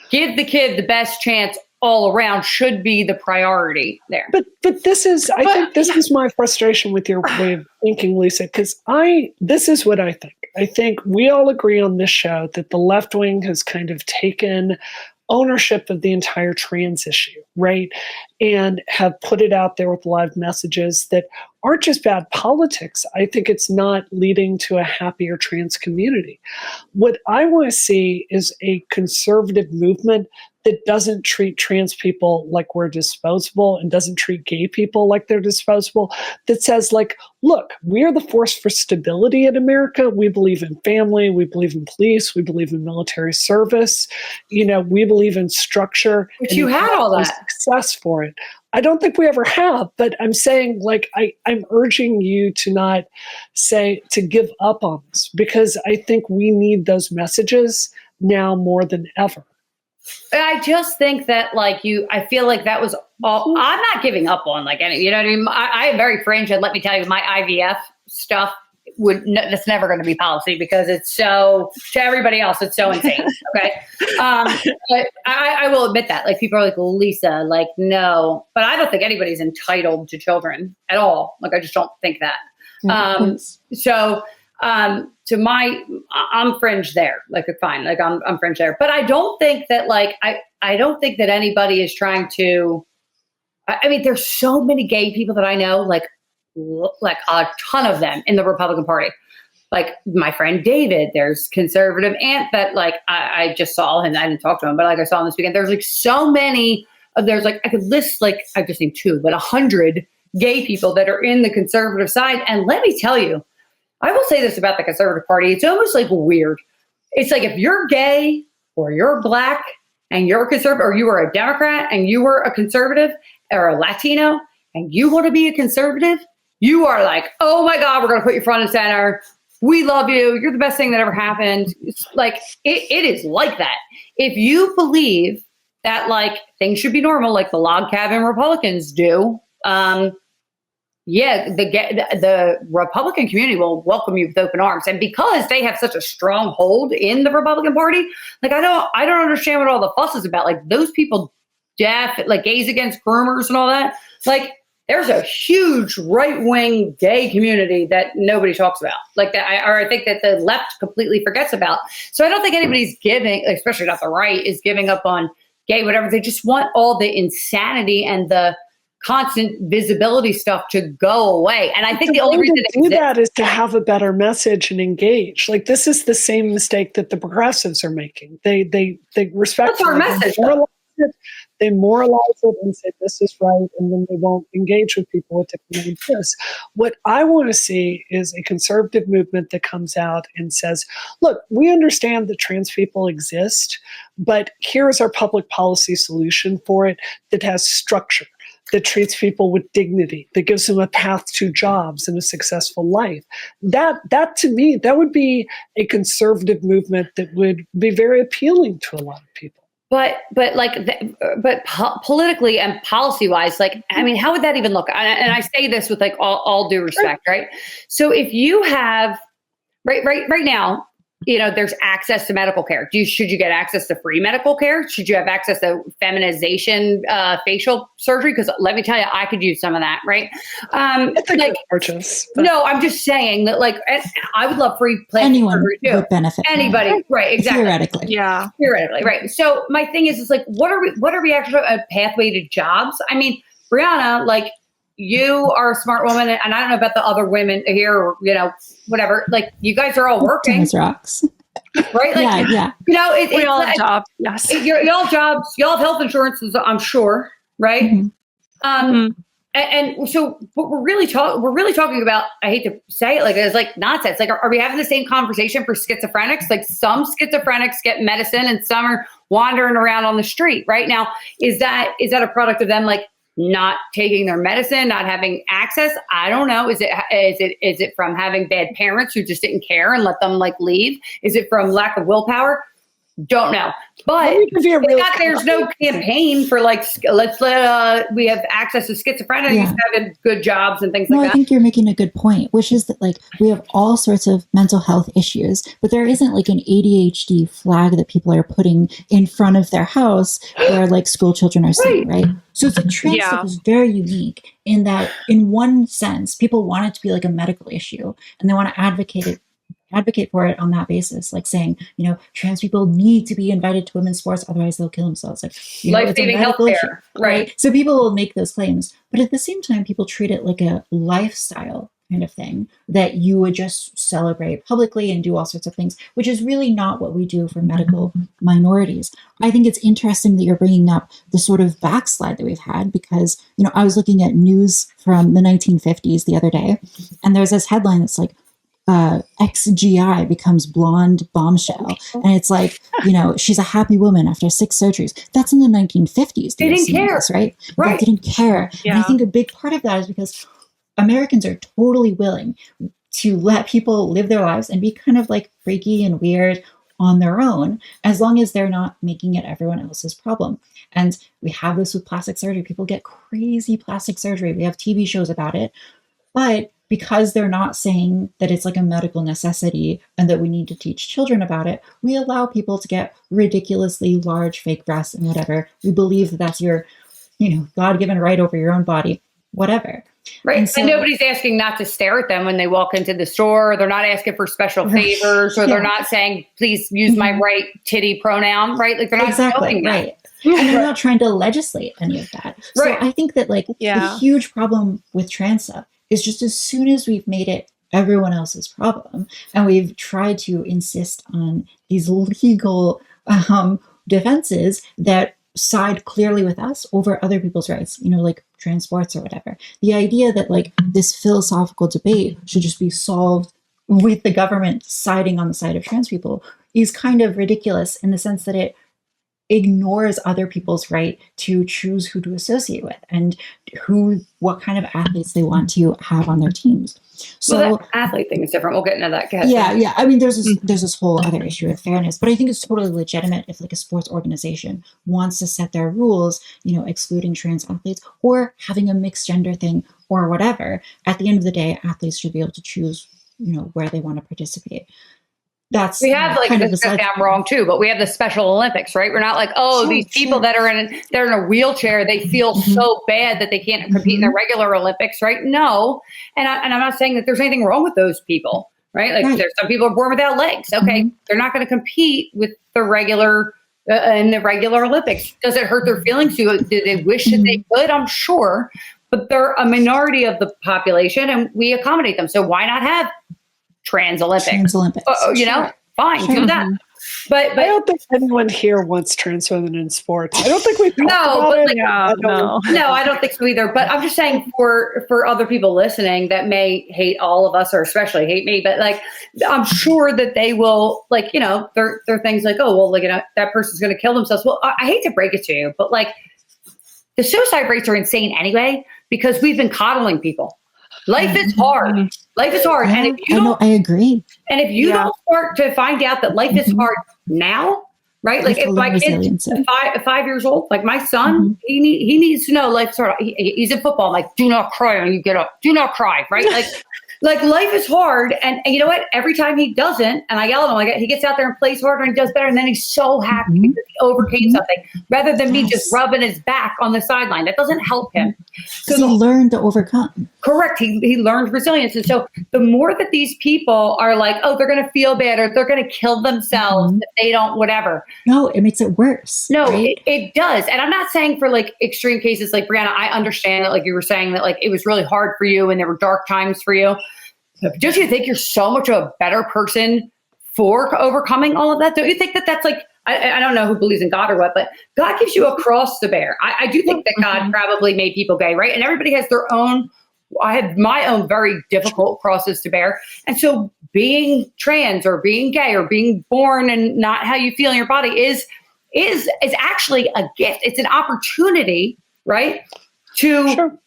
give the kid the best chance all around should be the priority there. But this is, I think this is my frustration with your way of thinking, Lisa, because this is what I think. I think we all agree on this show that the left wing has kind of taken ownership of the entire trans issue, right? And have put it out there with a lot of messages that aren't just bad politics. I think it's not leading to a happier trans community. What I want to see is a conservative movement that doesn't treat trans people like we're disposable and doesn't treat gay people like they're disposable, that says, like, look, we're the force for stability in America. We believe in family. We believe in police. We believe in military service. You know, we believe in structure. But you had all that. Success for it. I don't think we ever have, but I'm saying, like, I'm urging you to not say, to give up on this, because I think we need those messages now more than ever. I just think that, like, I feel like that was all. I'm not giving up on, like, any, you know what I mean? I am very fringe, and let me tell you, my IVF stuff that's never going to be policy, because it's so, to everybody else, it's so insane. Okay. But I will admit that, like, people are like, Lisa, like, no, but I don't think anybody's entitled to children at all. Like, I just don't think that. I'm fringe there. Like, fine. Like, I'm fringe there, but I don't think that, like, I don't think that anybody is trying to, I mean, there's so many gay people that I know, like a ton of them in the Republican Party. Like, my friend David, there's conservative aunt that, like, I just saw him. I didn't talk to him, but, like, I saw him this weekend. There's, like, so many there's, like, I could list, like, I just named 2, but 100 gay people that are in the conservative side. And let me tell you, I will say this about the Conservative Party. It's almost, like, weird. It's like, if you're gay or you're black and you're a conservative, or you are a Democrat and you were a conservative or a Latino and you want to be a conservative, you are like, oh my God, we're going to put you front and center. We love you. You're the best thing that ever happened. It's like, it is like that. If you believe that, like, things should be normal, like the log cabin Republicans do, the Republican community will welcome you with open arms. And because they have such a strong hold in the Republican Party, like, I don't understand what all the fuss is about. Like, those people, like, gays against groomers and all that, like, there's a huge right-wing gay community that nobody talks about, like that, I think that the left completely forgets about. So I don't think anybody's giving, especially not the right, is giving up on gay, whatever. They just want all the insanity and the constant visibility stuff to go away. And I think the only reason to do that is to have a better message and engage. Like, this is the same mistake that the progressives are making. They respect our message. They moralize it and say this is right, and then they won't engage with people with different ideas. What I want to see is a conservative movement that comes out and says, look, we understand that trans people exist, but here's our public policy solution for it that has structure, that treats people with dignity, that gives them a path to jobs and a successful life. That to me, that would be a conservative movement that would be very appealing to a lot of people. But politically and policy wise, like, I mean, how would that even look? And I say this with, like, all due respect, right? So if you have right now, you know, there's access to medical care. Should you get access to free medical care? Should you have access to feminization, facial surgery? Because let me tell you, I could use some of that, right? I think it's gorgeous. No, I'm just saying that, like, I would love free plastic surgery too. Would benefit. Anybody, right? Exactly. Theoretically, yeah. Theoretically, right. So my thing is like, what are we actually a pathway to jobs? I mean, Brianna, like, you are a smart woman, and I don't know about the other women here, or, you know, whatever. Like, you guys are all working, rocks, right? Like, yeah. You know, we all have jobs. Yes, y'all have jobs. Y'all have health insurance, I'm sure, right? Mm-hmm. And so, what we're really talking about, I hate to say it, like, it's like nonsense. Like, are we having the same conversation for schizophrenics? Like, some schizophrenics get medicine, and some are wandering around on the street. Right now, is that a product of them, like, not taking their medicine, not having access? I don't know. Is it from having bad parents who just didn't care and let them, like, leave? Is it from lack of willpower? Don't know. But there's no campaign for like, we have access to schizophrenia, yeah. Having good jobs and things like that. I think you're making a good point, which is that like we have all sorts of mental health issues, but there isn't like an ADHD flag that people are putting in front of their house where like school children are sitting, right? So it's like trans stuff is very unique in that in one sense, people want it to be like a medical issue and they want to advocate for it on that basis, like saying, you know, trans people need to be invited to women's sports, otherwise they'll kill themselves. Like, life-saving healthcare, right? So people will make those claims, but at the same time, people treat it like a lifestyle kind of thing that you would just celebrate publicly and do all sorts of things, which is really not what we do for medical minorities. I think it's interesting that you're bringing up the sort of backslide that we've had because, you know, I was looking at news from the 1950s the other day, and there's this headline that's like, ex-GI becomes blonde bombshell. And it's like, you know, she's a happy woman after 6 surgeries. That's in the 1950s. They didn't care. This, right? They didn't care. Yeah. And I think a big part of that is because Americans are totally willing to let people live their lives and be kind of like freaky and weird on their own, as long as they're not making it everyone else's problem. And we have this with plastic surgery. People get crazy plastic surgery. We have TV shows about it. But because they're not saying that it's like a medical necessity and that we need to teach children about it, we allow people to get ridiculously large fake breasts and whatever. We believe that that's your, you know, God-given right over your own body, whatever. Right. And nobody's asking not to stare at them when they walk into the store. They're not asking for special favors, or they're not saying, please use my right titty pronoun, right? Like they're not doing that. Right. And they're not trying to legislate any of that. So I think that like the huge problem with trans stuff is just as soon as we've made it everyone else's problem and we've tried to insist on these legal defenses that side clearly with us over other people's rights, you know, like trans sports or whatever. The idea that like this philosophical debate should just be solved with the government siding on the side of trans people is kind of ridiculous in the sense that it ignores other people's right to choose who to associate with and what kind of athletes they want to have on their teams. So that athlete thing is different. We'll get into that. Yeah. I mean, there's this whole other issue of fairness, but I think it's totally legitimate if like a sports organization wants to set their rules, you know, excluding trans athletes or having a mixed gender thing or whatever. At the end of the day, athletes should be able to choose, you know, where they want to participate. We have like this I'm wrong too, but we have the Special Olympics, right? We're not like, these people that are they're in a wheelchair, they feel so bad that they can't compete in the regular Olympics, right? No, and I'm not saying that there's anything wrong with those people, right? Like there's some people are born without legs. Okay, they're not going to compete with the regular in the regular Olympics. Does it hurt their feelings? Do they wish that they could? I'm sure, but they're a minority of the population, and we accommodate them. So why not have Trans Olympics, you know, fine, do that. But I don't think anyone here wants trans women in sports. I don't think we've talked about it. No, I don't think so either. But I'm just saying for other people listening that may hate all of us or especially hate me, but like I'm sure that they will, like, you know, there are things like, oh, well, like, you know, that person's going to kill themselves. Well, I hate to break it to you, but like the suicide rates are insane anyway because we've been coddling people. Life is hard. Life is hard. And if you I agree. And if you don't start to find out that life is hard now, right? Like if my kid's 5 years old, like my son, he needs to know life is hard. He's in football. I'm like, do not cry when you get up. Do not cry, right? Like life is hard. And you know what? Every time he doesn't, and I yell at him, like he gets out there and plays harder and he does better. And then he's so happy because he overcame something rather than me just rubbing his back on the sideline. That doesn't help him. So he learned to overcome. Correct. He learned resilience. And so the more that these people are like, oh, they're going to feel bad or they're going to kill themselves if they don't, whatever. No, it makes it worse. No, right? it does. And I'm not saying for like extreme cases like Brianna, I understand that like you were saying that like it was really hard for you and there were dark times for you. Don't you think you're so much of a better person for overcoming all of that? Don't you think that that's like, I don't know who believes in God or what, but God gives you a cross to bear. I do think that God probably made people gay, right? And everybody has their own, I have my own very difficult crosses to bear. And so being trans or being gay or being born and not how you feel in your body is actually a gift. It's an opportunity, right? To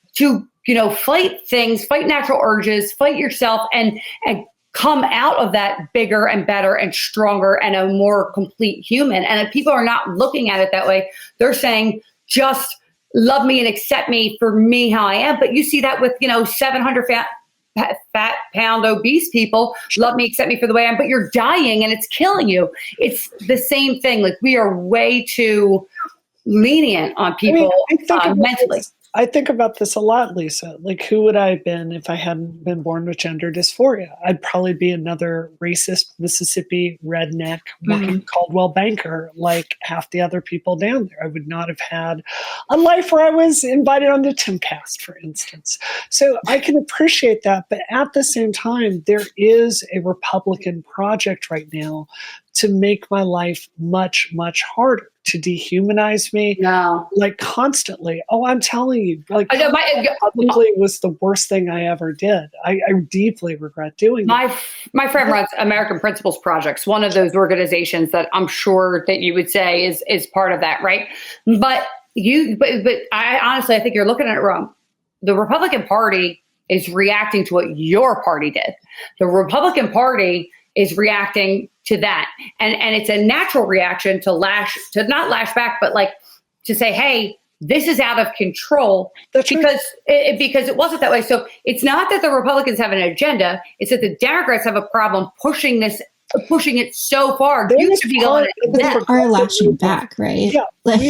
you know, fight things, fight natural urges, fight yourself and come out of that bigger and better and stronger and a more complete human. And if people are not looking at it that way, they're saying, just love me and accept me for me how I am. But you see that with, 700 fat pound obese people, love me, accept me for the way I am, but you're dying and it's killing you. It's the same thing. Like, we are way too lenient on people mentally. I think about this a lot, Lisa. Like, who would I have been if I hadn't been born with gender dysphoria? I'd probably be another racist Mississippi redneck working Caldwell banker like half the other people down there. I would not have had a life where I was invited on the Timcast, for instance. So I can appreciate that. But at the same time, there is a Republican project right now to make my life much, much harder, to dehumanize me, like, constantly. Oh, I'm telling you, like, publicly was the worst thing I ever did. I deeply regret doing it. My friend runs American Principles Projects, one of those organizations that I'm sure that you would say is part of that, right? But I honestly, I think you're looking at it wrong. The Republican Party is reacting to what your party did. The Republican Party is reacting to that. And it's a natural reaction to not lash back, but like to say, hey, this is out of control. That's because it wasn't that way. So it's not that the Republicans have an agenda, it's that the Democrats have a problem pushing it so far. You should be going are lashing back, right? Yeah. Like,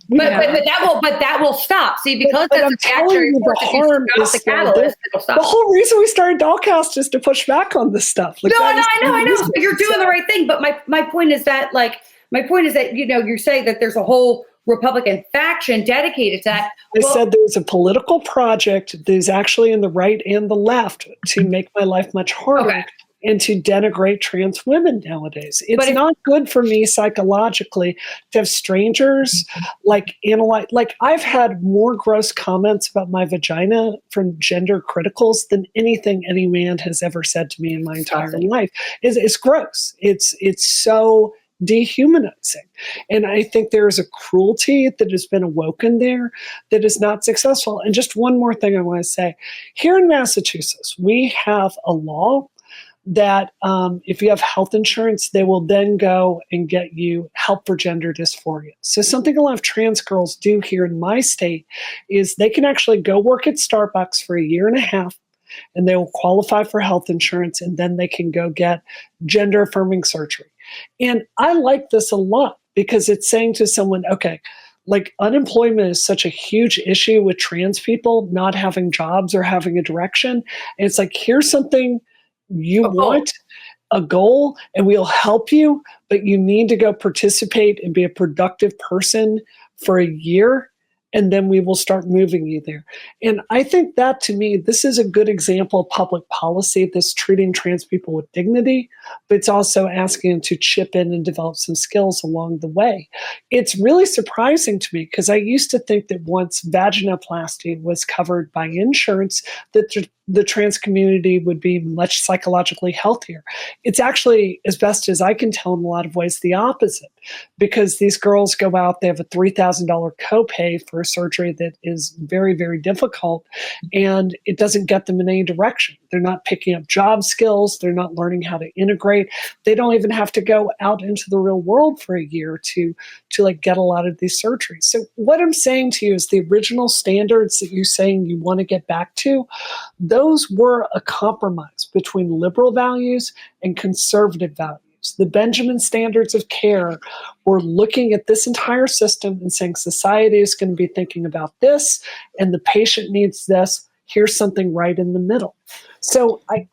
but that will stop. See, because but that's a reactionary force, the harm is the catalyst, it'll stop. The whole reason we started Dollcast is to push back on this stuff. Like, I know. So you're doing the right thing. But my point is that you're saying that there's a whole Republican faction dedicated to that. I said there's a political project that is actually in the right and the left to make my life much harder. Okay. And to denigrate trans women nowadays. It's not good for me psychologically to have strangers analyze. Like, I've had more gross comments about my vagina from gender criticals than anything any man has ever said to me in my entire life. It's gross. It's so dehumanizing. And I think there is a cruelty that has been awoken there that is not successful. And just one more thing I want to say. Here in Massachusetts, we have a law that if you have health insurance, they will then go and get you help for gender dysphoria. So something a lot of trans girls do here in my state is they can actually go work at Starbucks for a year and a half, and they will qualify for health insurance, and then they can go get gender affirming surgery. And I like this a lot because it's saying to someone, okay, like, unemployment is such a huge issue with trans people not having jobs or having a direction. And it's like, here's something you want, a goal, and we'll help you, but you need to go participate and be a productive person for a year, and then we will start moving you there. And I think that, to me, this is a good example of public policy that's treating trans people with dignity, but it's also asking them to chip in and develop some skills along the way. It's really surprising to me because I used to think that once vaginoplasty was covered by insurance, that the trans community would be much psychologically healthier. It's actually, as best as I can tell, in a lot of ways, the opposite, because these girls go out, they have a $3,000 copay for a surgery that is very, very difficult, and it doesn't get them in any direction. They're not picking up job skills. They're not learning how to integrate. They don't even have to go out into the real world for a year to get a lot of these surgeries. So what I'm saying to you is the original standards that you're saying you want to get back to, those were a compromise between liberal values and conservative values. The Benjamin standards of care were looking at this entire system and saying society is going to be thinking about this and the patient needs this. Here's something right in the middle. So I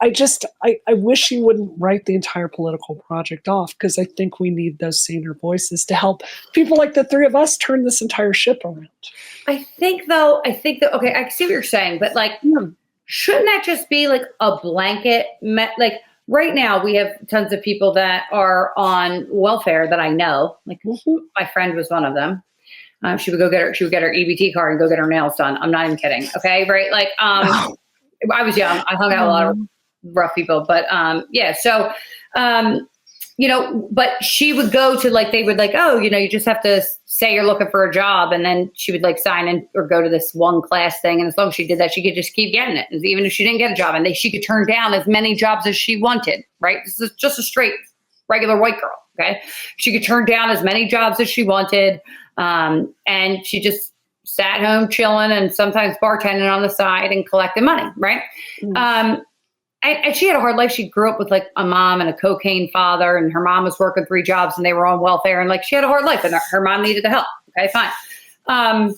wish you wouldn't write the entire political project off, because I think we need those senior voices to help people like the three of us turn this entire ship around. I think that, okay, I see what you're saying, but shouldn't that just be like a blanket? Right now, we have tons of people that are on welfare that I know. My friend was one of them. She would get her EBT card and go get her nails done. I'm not even kidding. Okay, right? I was young. I hung out with a lot of rough people, but yeah. So but she would go to like, they would like, oh, you just have to say you're looking for a job. And then she would like sign in or go to this one class thing. And as long as she did that, she could just keep getting it. And even if she didn't get a job, and she could turn down as many jobs as she wanted, right? This is just a straight regular white girl. Okay. She could turn down as many jobs as she wanted. And she just sat home chilling and sometimes bartending on the side and collecting money. Right. Mm-hmm. And she had a hard life. She grew up with like a mom and a cocaine father, and her mom was working 3 jobs and they were on welfare, and like she had a hard life and her mom needed the help. Okay, fine.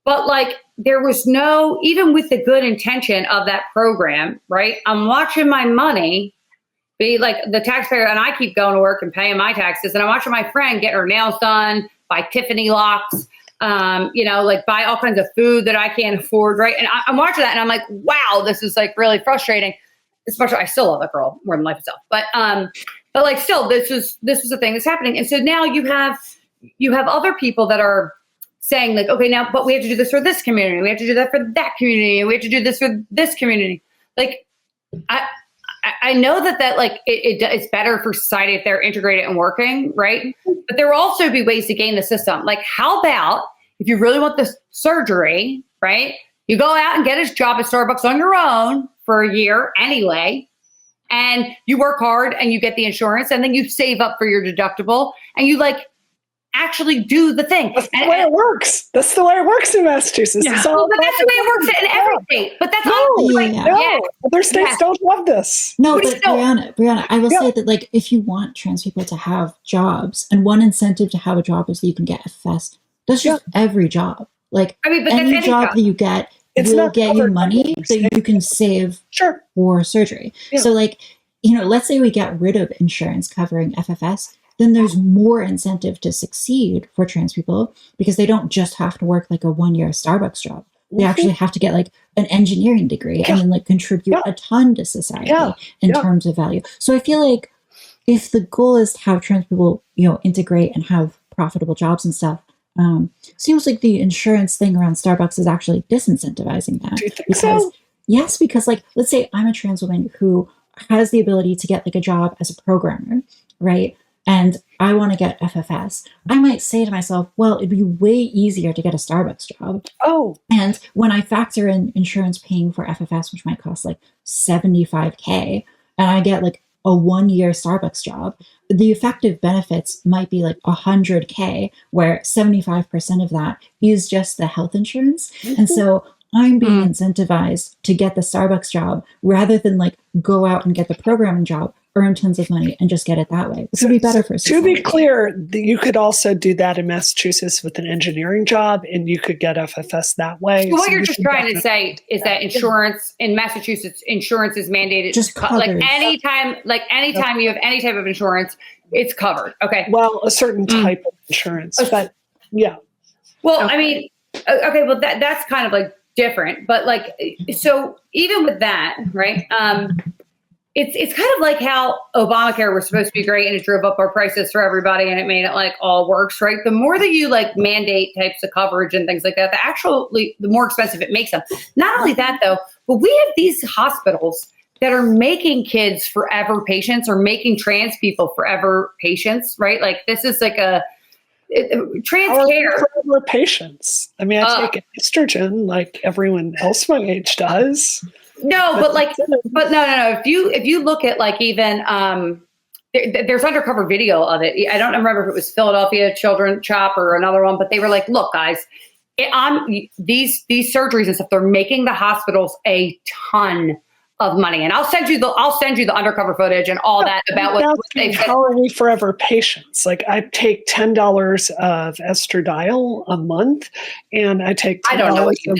But like there was no, even with the good intention of that program, right? I'm watching my money be like the taxpayer, and I keep going to work and paying my taxes, and I'm watching my friend get her nails done, buy Tiffany locks, like buy all kinds of food that I can't afford, right? And I'm watching that and I'm like, wow, this is like really frustrating. Especially, I still love that girl more than life itself. But like still, this was a thing that's happening. And so now you have other people that are saying like, okay, now, but we have to do this for this community. We have to do that for that community. And we have to do this for this community. Like, I know that like it's better for society if they're integrated and working, right? But there will also be ways to game the system. Like, how about if you really want this surgery, right? You go out and get a job at Starbucks on your own for a year anyway, and you work hard and you get the insurance, and then you save up for your deductible and you like actually do the thing. That's the way it works. That's the way it works in Massachusetts. Yeah. But that's the way it works in every state. But that's other states don't love this. No, but Brianna, I will say that like if you want trans people to have jobs, and one incentive to have a job is that you can get FS. That's just every job. Like any job that you get will get you money that you can save for surgery. Yeah. So like, let's say we get rid of insurance covering FFS, then there's more incentive to succeed for trans people, because they don't just have to work like a 1-year Starbucks job. They actually have to get like an engineering degree and then like contribute a ton to society in terms of value. So I feel like if the goal is to have trans people, integrate and have profitable jobs and stuff, seems like the insurance thing around Starbucks is actually disincentivizing that. Do you think so? Yes, because like, let's say I'm a trans woman who has the ability to get like a job as a programmer, right? And I want to get FFS. I might say to myself, well, it'd be way easier to get a Starbucks job. Oh. And when I factor in insurance paying for FFS, which might cost like $75K, and I get like a 1-year Starbucks job, the effective benefits might be like $100K, where 75% of that is just the health insurance. Mm-hmm. And so I'm being incentivized to get the Starbucks job rather than like go out and get the programming job, earn tons of money, and just get it that way. This would be better for society. To be clear, you could also do that in Massachusetts with an engineering job, and you could get FFS that way. So what you're just trying to say is that insurance in Massachusetts, insurance is mandated. Just like anytime you have any type of insurance, it's covered. Okay. Well, a certain type of insurance, but yeah. Well, okay. I mean, okay. Well, that's kind of like different, but like, so even with that, right? It's kind of like how Obamacare was supposed to be great and it drove up our prices for everybody and it made it like all works, right? The more that you like mandate types of coverage and things like that, the more expensive it makes them. Not only that though, but we have these hospitals that are making kids forever patients or making trans people forever patients, right? Like this is like trans care. Forever patients. I mean, I take estrogen like everyone else my age does. No, but no. If you look at like even there's undercover video of it. I don't remember if it was Philadelphia Children's Chop or another one, but they were like, look, guys, these surgeries and stuff, they're making the hospitals a ton of money. And I'll send you the undercover footage and all that about what they've said. How are we forever patients? Like I take $10 of estradiol a month, and I take $10 of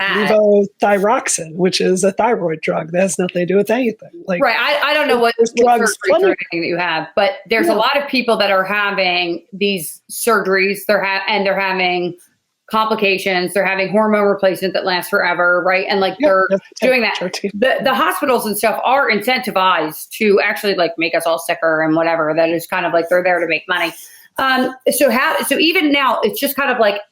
levothyroxine, which is a thyroid drug that has nothing to do with anything. Like, right. I don't know what drugs or anything that you have, but there's a lot of people that are having these surgeries. They're having complications, they're having hormone replacement that lasts forever, right? And like they're doing that. The hospitals and stuff are incentivized to actually like make us all sicker and whatever. That is kind of like they're there to make money. So even now it's just kind of like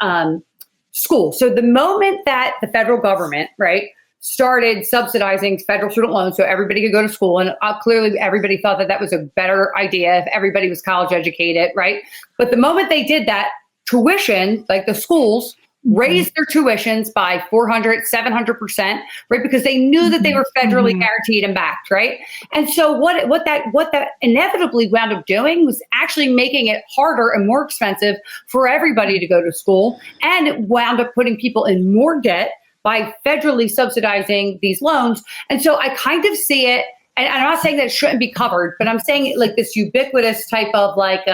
school. So the moment that the federal government, right, started subsidizing federal student loans so everybody could go to school. And clearly everybody thought that that was a better idea if everybody was college educated, right? But the moment they did that, tuition, like the schools, raised their tuitions by 400, 700%, right? Because they knew that they were federally guaranteed and backed, right? And so what that inevitably wound up doing was actually making it harder and more expensive for everybody to go to school. And it wound up putting people in more debt by federally subsidizing these loans. And so I kind of see it, and I'm not saying that it shouldn't be covered, but I'm saying like this ubiquitous type of like,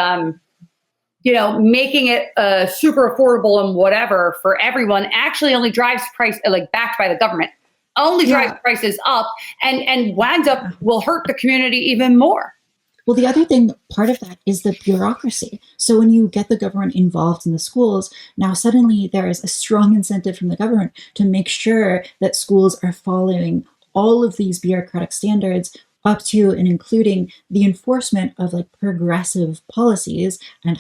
making it super affordable and whatever for everyone actually only drives price, like backed by the government, only drives prices up and winds up will hurt the community even more. Well, the other thing, part of that is the bureaucracy. So when you get the government involved in the schools, now suddenly there is a strong incentive from the government to make sure that schools are following all of these bureaucratic standards up to and including the enforcement of like progressive policies and,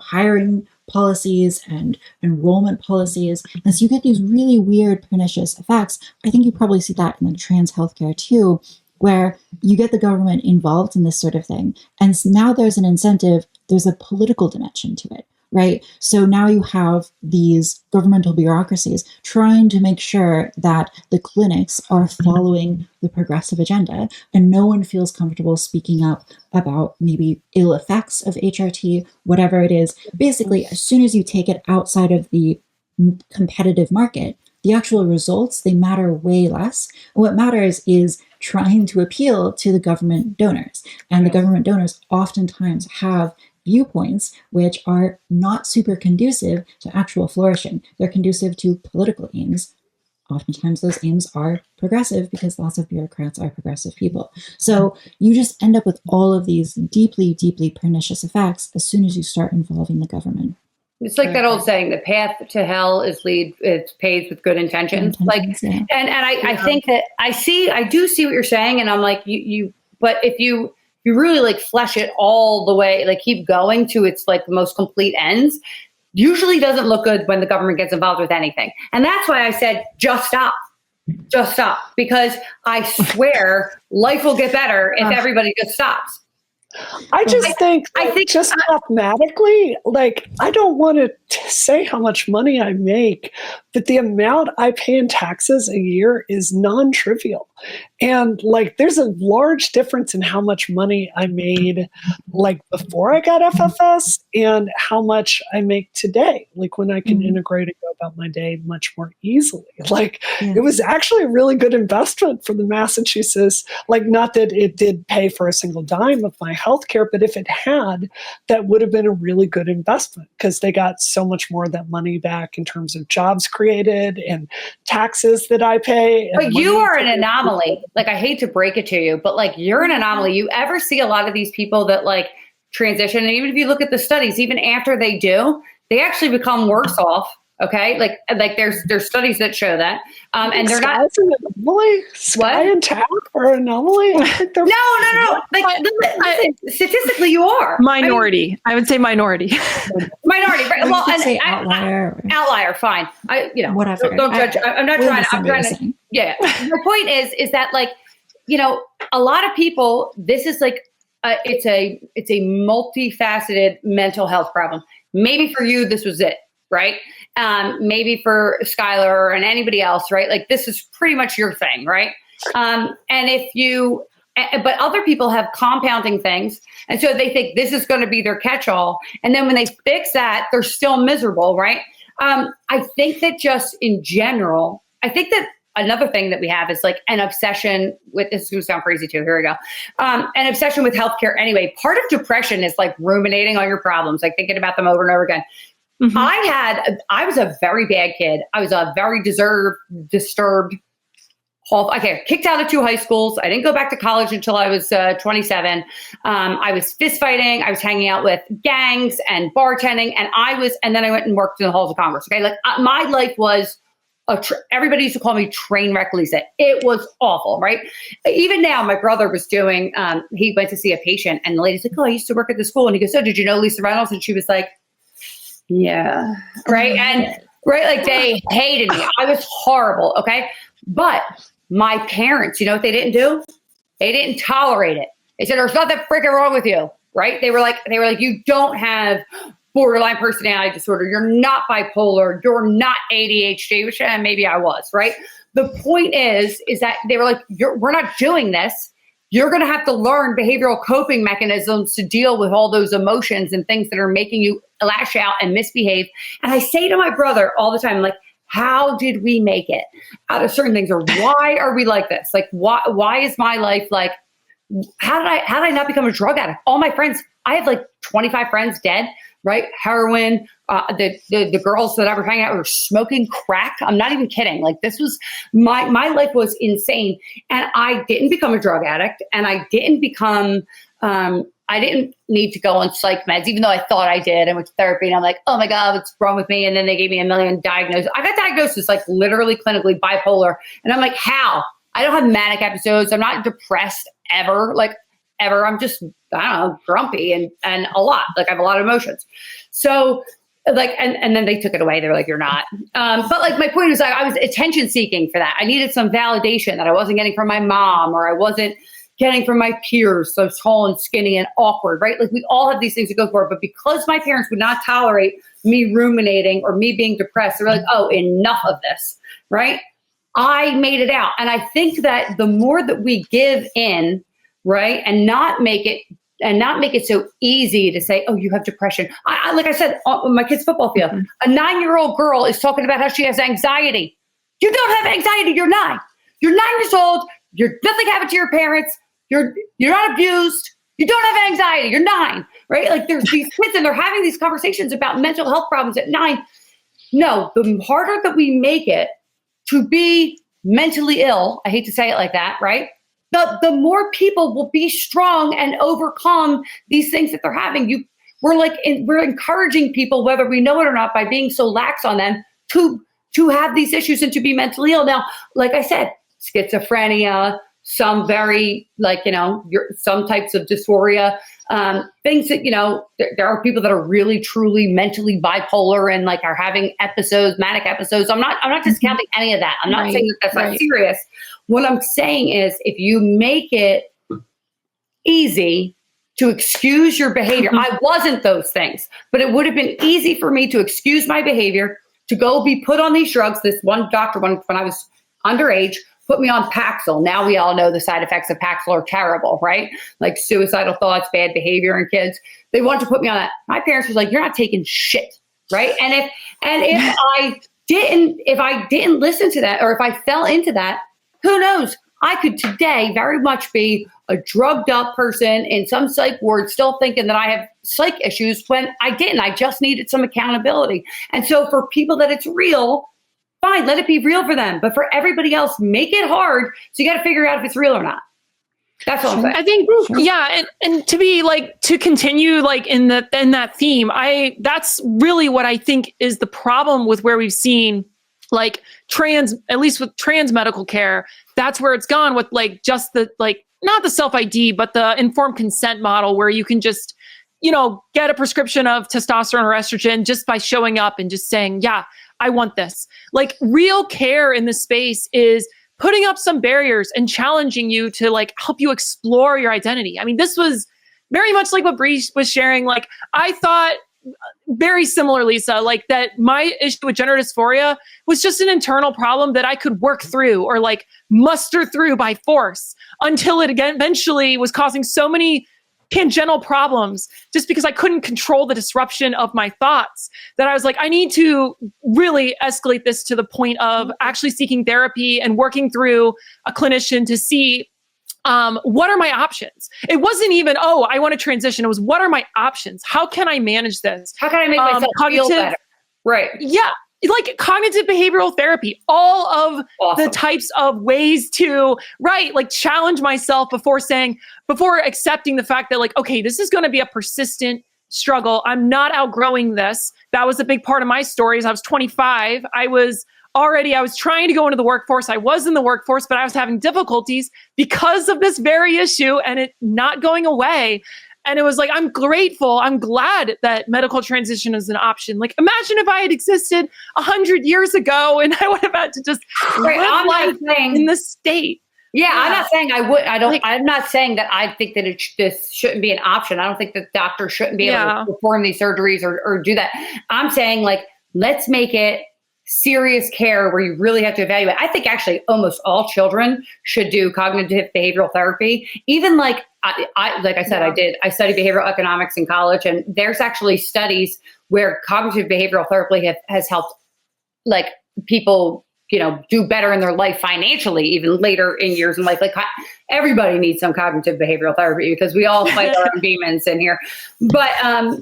hiring policies and enrollment policies. And so you get these really weird, pernicious effects. I think you probably see that in the trans healthcare too, where you get the government involved in this sort of thing. And now there's an incentive, there's a political dimension to it, right? So now you have these governmental bureaucracies trying to make sure that the clinics are following the progressive agenda, and no one feels comfortable speaking up about maybe ill effects of HRT, whatever it is. Basically, as soon as you take it outside of the competitive market, the actual results, they matter way less. And what matters is trying to appeal to the government donors. And the government donors oftentimes have viewpoints which are not super conducive to actual flourishing. They're conducive to political aims. Oftentimes those aims are progressive because lots of bureaucrats are progressive people. So you just end up with all of these deeply, deeply pernicious effects as soon as you start involving the government. It's like that old saying, the path to hell is paved with good intentions. And I think that I do see what you're saying. And I'm like, but if you really like flesh it all the way, like keep going to its like most complete ends, usually doesn't look good when the government gets involved with anything. And that's why I said, just stop, because I swear life will get better if everybody just stops. I think just mathematically, like, I don't want to say how much money I make, but the amount I pay in taxes a year is non-trivial. And like, there's a large difference in how much money I made like before I got FFS and how much I make today, like when I can integrate and go about my day much more easily. Like it was actually a really good investment for the Massachusetts, like not that it did pay for a single dime of my healthcare, but if it had, that would have been a really good investment because they got so much more of that money back in terms of jobs created and taxes that I pay. But you are an anomaly. Like, I hate to break it to you, but like, you're an anomaly. You ever see a lot of these people that like transition, and even if you look at the studies, even after they do, they actually become worse off. Okay, like there's studies that show that, and they're not. An anomaly? Sky and Tap are an anomaly? I think they're no. Like, listen, statistically, you are minority. I would say minority. Minority, right? Well, and say outlier. Outlier, fine. Whatever. Don't judge. I'm not trying. I'm trying to. Yeah. The point is that like, a lot of people. This is like, it's a multifaceted mental health problem. Maybe for you, this was it. Right? Maybe for Skylar and anybody else, right? Like, this is pretty much your thing, right? But other people have compounding things. And so they think this is going to be their catch-all. And then when they fix that, they're still miserable, right? I think that just in general, I think that another thing that we have is like an obsession with, this is going to sound crazy too, here we go. An obsession with healthcare anyway. Part of depression is like ruminating on your problems, like thinking about them over and over again. Mm-hmm. I was a very bad kid. I was a very disturbed. Kicked out of 2 high schools. I didn't go back to college until I was 27. I was fist fighting. I was hanging out with gangs and bartending, and then I went and worked in the halls of Congress. Okay, like my life was everybody used to call me train wreck Lisa. It was awful, right? Even now, my brother was doing. He went to see a patient, and the lady's like, "Oh, I used to work at the school," and he goes, "So, did you know Lisa Reynolds?" And she was like, yeah. Right. And right. Like, they hated me. I was horrible. Okay. But my parents, you know what they didn't do? They didn't tolerate it. They said, there's nothing freaking wrong with you, right? They were like, you don't have borderline personality disorder. You're not bipolar. You're not ADHD, which maybe I was, right? The point is that they were like, we're not doing this. You're going to have to learn behavioral coping mechanisms to deal with all those emotions and things that are making you lash out and misbehave. And I say to my brother all the time, like, how did we make it out of certain things? Or why are we like this? Like, why is my life like, how did I not become a drug addict? All my friends, I have like 25 friends dead, right? Heroin, the girls that I was hanging out with were smoking crack. I'm not even kidding. Like, this was, my life was insane. And I didn't become a drug addict, and I didn't become, I didn't need to go on psych meds, even though I thought I did. I went to therapy and I'm like, oh my God, what's wrong with me? And then they gave me a million diagnoses. I got diagnosed as like literally clinically bipolar. And I'm like, how? I don't have manic episodes. I'm not depressed ever, like ever. I'm just, I don't know, grumpy and a lot. Like, I have a lot of emotions. So like, and then they took it away. They were like, you're not. But like, my point was, like, I was attention seeking for that. I needed some validation that I wasn't getting from my mom, or I wasn't getting from my peers, so tall and skinny and awkward, right? Like, we all have these things to go for, but because my parents would not tolerate me ruminating or me being depressed, they were like, oh, enough of this, right? I made it out. And I think that the more that we give in, right, and not make it so easy to say, oh, you have depression. I like I said, on my kid's football field, a 9-year-old girl is talking about how she has anxiety. You don't have anxiety. You're 9. You're 9 years old. Nothing happened to your parents. You're not abused. You don't have anxiety. You're 9, right? Like, there's these kids and they're having these conversations about mental health problems at 9. No, the harder that we make it to be mentally ill, I hate to say it like that, right? The more people will be strong and overcome these things that they're having. We're encouraging people, whether we know it or not, by being so lax on them, to have these issues and to be mentally ill. Now, like I said, schizophrenia, some very, like, some types of dysphoria, things that, there are people that are really, truly mentally bipolar and like are having manic episodes. I'm not discounting any of that. I'm not saying that that's not serious. What I'm saying is, if you make it easy to excuse your behavior, I wasn't those things, but it would have been easy for me to excuse my behavior, to go be put on these drugs. This one doctor, when I was underage, put me on Paxil. Now we all know the side effects of Paxil are terrible, right? Like suicidal thoughts, bad behavior in kids. They wanted to put me on that. My parents was like, you're not taking shit, right? And if I didn't listen to that, or if I fell into that, who knows? I could today very much be a drugged up person in some psych ward, still thinking that I have psych issues when I didn't. I just needed some accountability. And so for people that it's real, fine, let it be real for them. But for everybody else, make it hard. So you got to figure out if it's real or not. That's all I'm saying. I think, yeah. And to be like, to continue like in that theme, that's really what I think is the problem with where we've seen like at least with trans medical care, that's where it's gone with like just the, like, not the self-ID, but the informed consent model where you can just, get a prescription of testosterone or estrogen just by showing up and just saying, yeah, I want this. Like, real care in this space is putting up some barriers and challenging you to like help you explore your identity. I mean, this was very much like what Bree was sharing. Like, I thought very similar, Lisa, like that my issue with gender dysphoria was just an internal problem that I could work through or like muster through by force, until it again eventually was causing so many tangential problems just because I couldn't control the disruption of my thoughts, that I was like, I need to really escalate this to the point of actually seeking therapy and working through a clinician to see what are my options. It wasn't even, oh, I want to transition. It was, what are my options? How can I manage this? How can I make myself feel better? Right. Yeah. Like cognitive behavioral therapy, all of the types of ways to, like challenge myself before accepting the fact that like, okay, this is going to be a persistent struggle. I'm not outgrowing this. That was a big part of my story. As I was 25, I was trying to go into the workforce. I was in the workforce, but I was having difficulties because of this very issue and it not going away. And it was like, I'm grateful. I'm glad that medical transition is an option. Like, imagine if I had existed 100 years ago and I would have had to just live life in the state. Yeah, I'm not saying I would. I'm not saying that I think that this shouldn't be an option. I don't think that doctors shouldn't be able to perform these surgeries or do that. I'm saying, like, let's make it serious care where you really have to evaluate. I think actually almost all children should do cognitive behavioral therapy. Even like I studied behavioral economics in college, and there's actually studies where cognitive behavioral therapy has helped like people, do better in their life financially, even later in years in life. Like everybody needs some cognitive behavioral therapy because we all fight our own demons in here. But I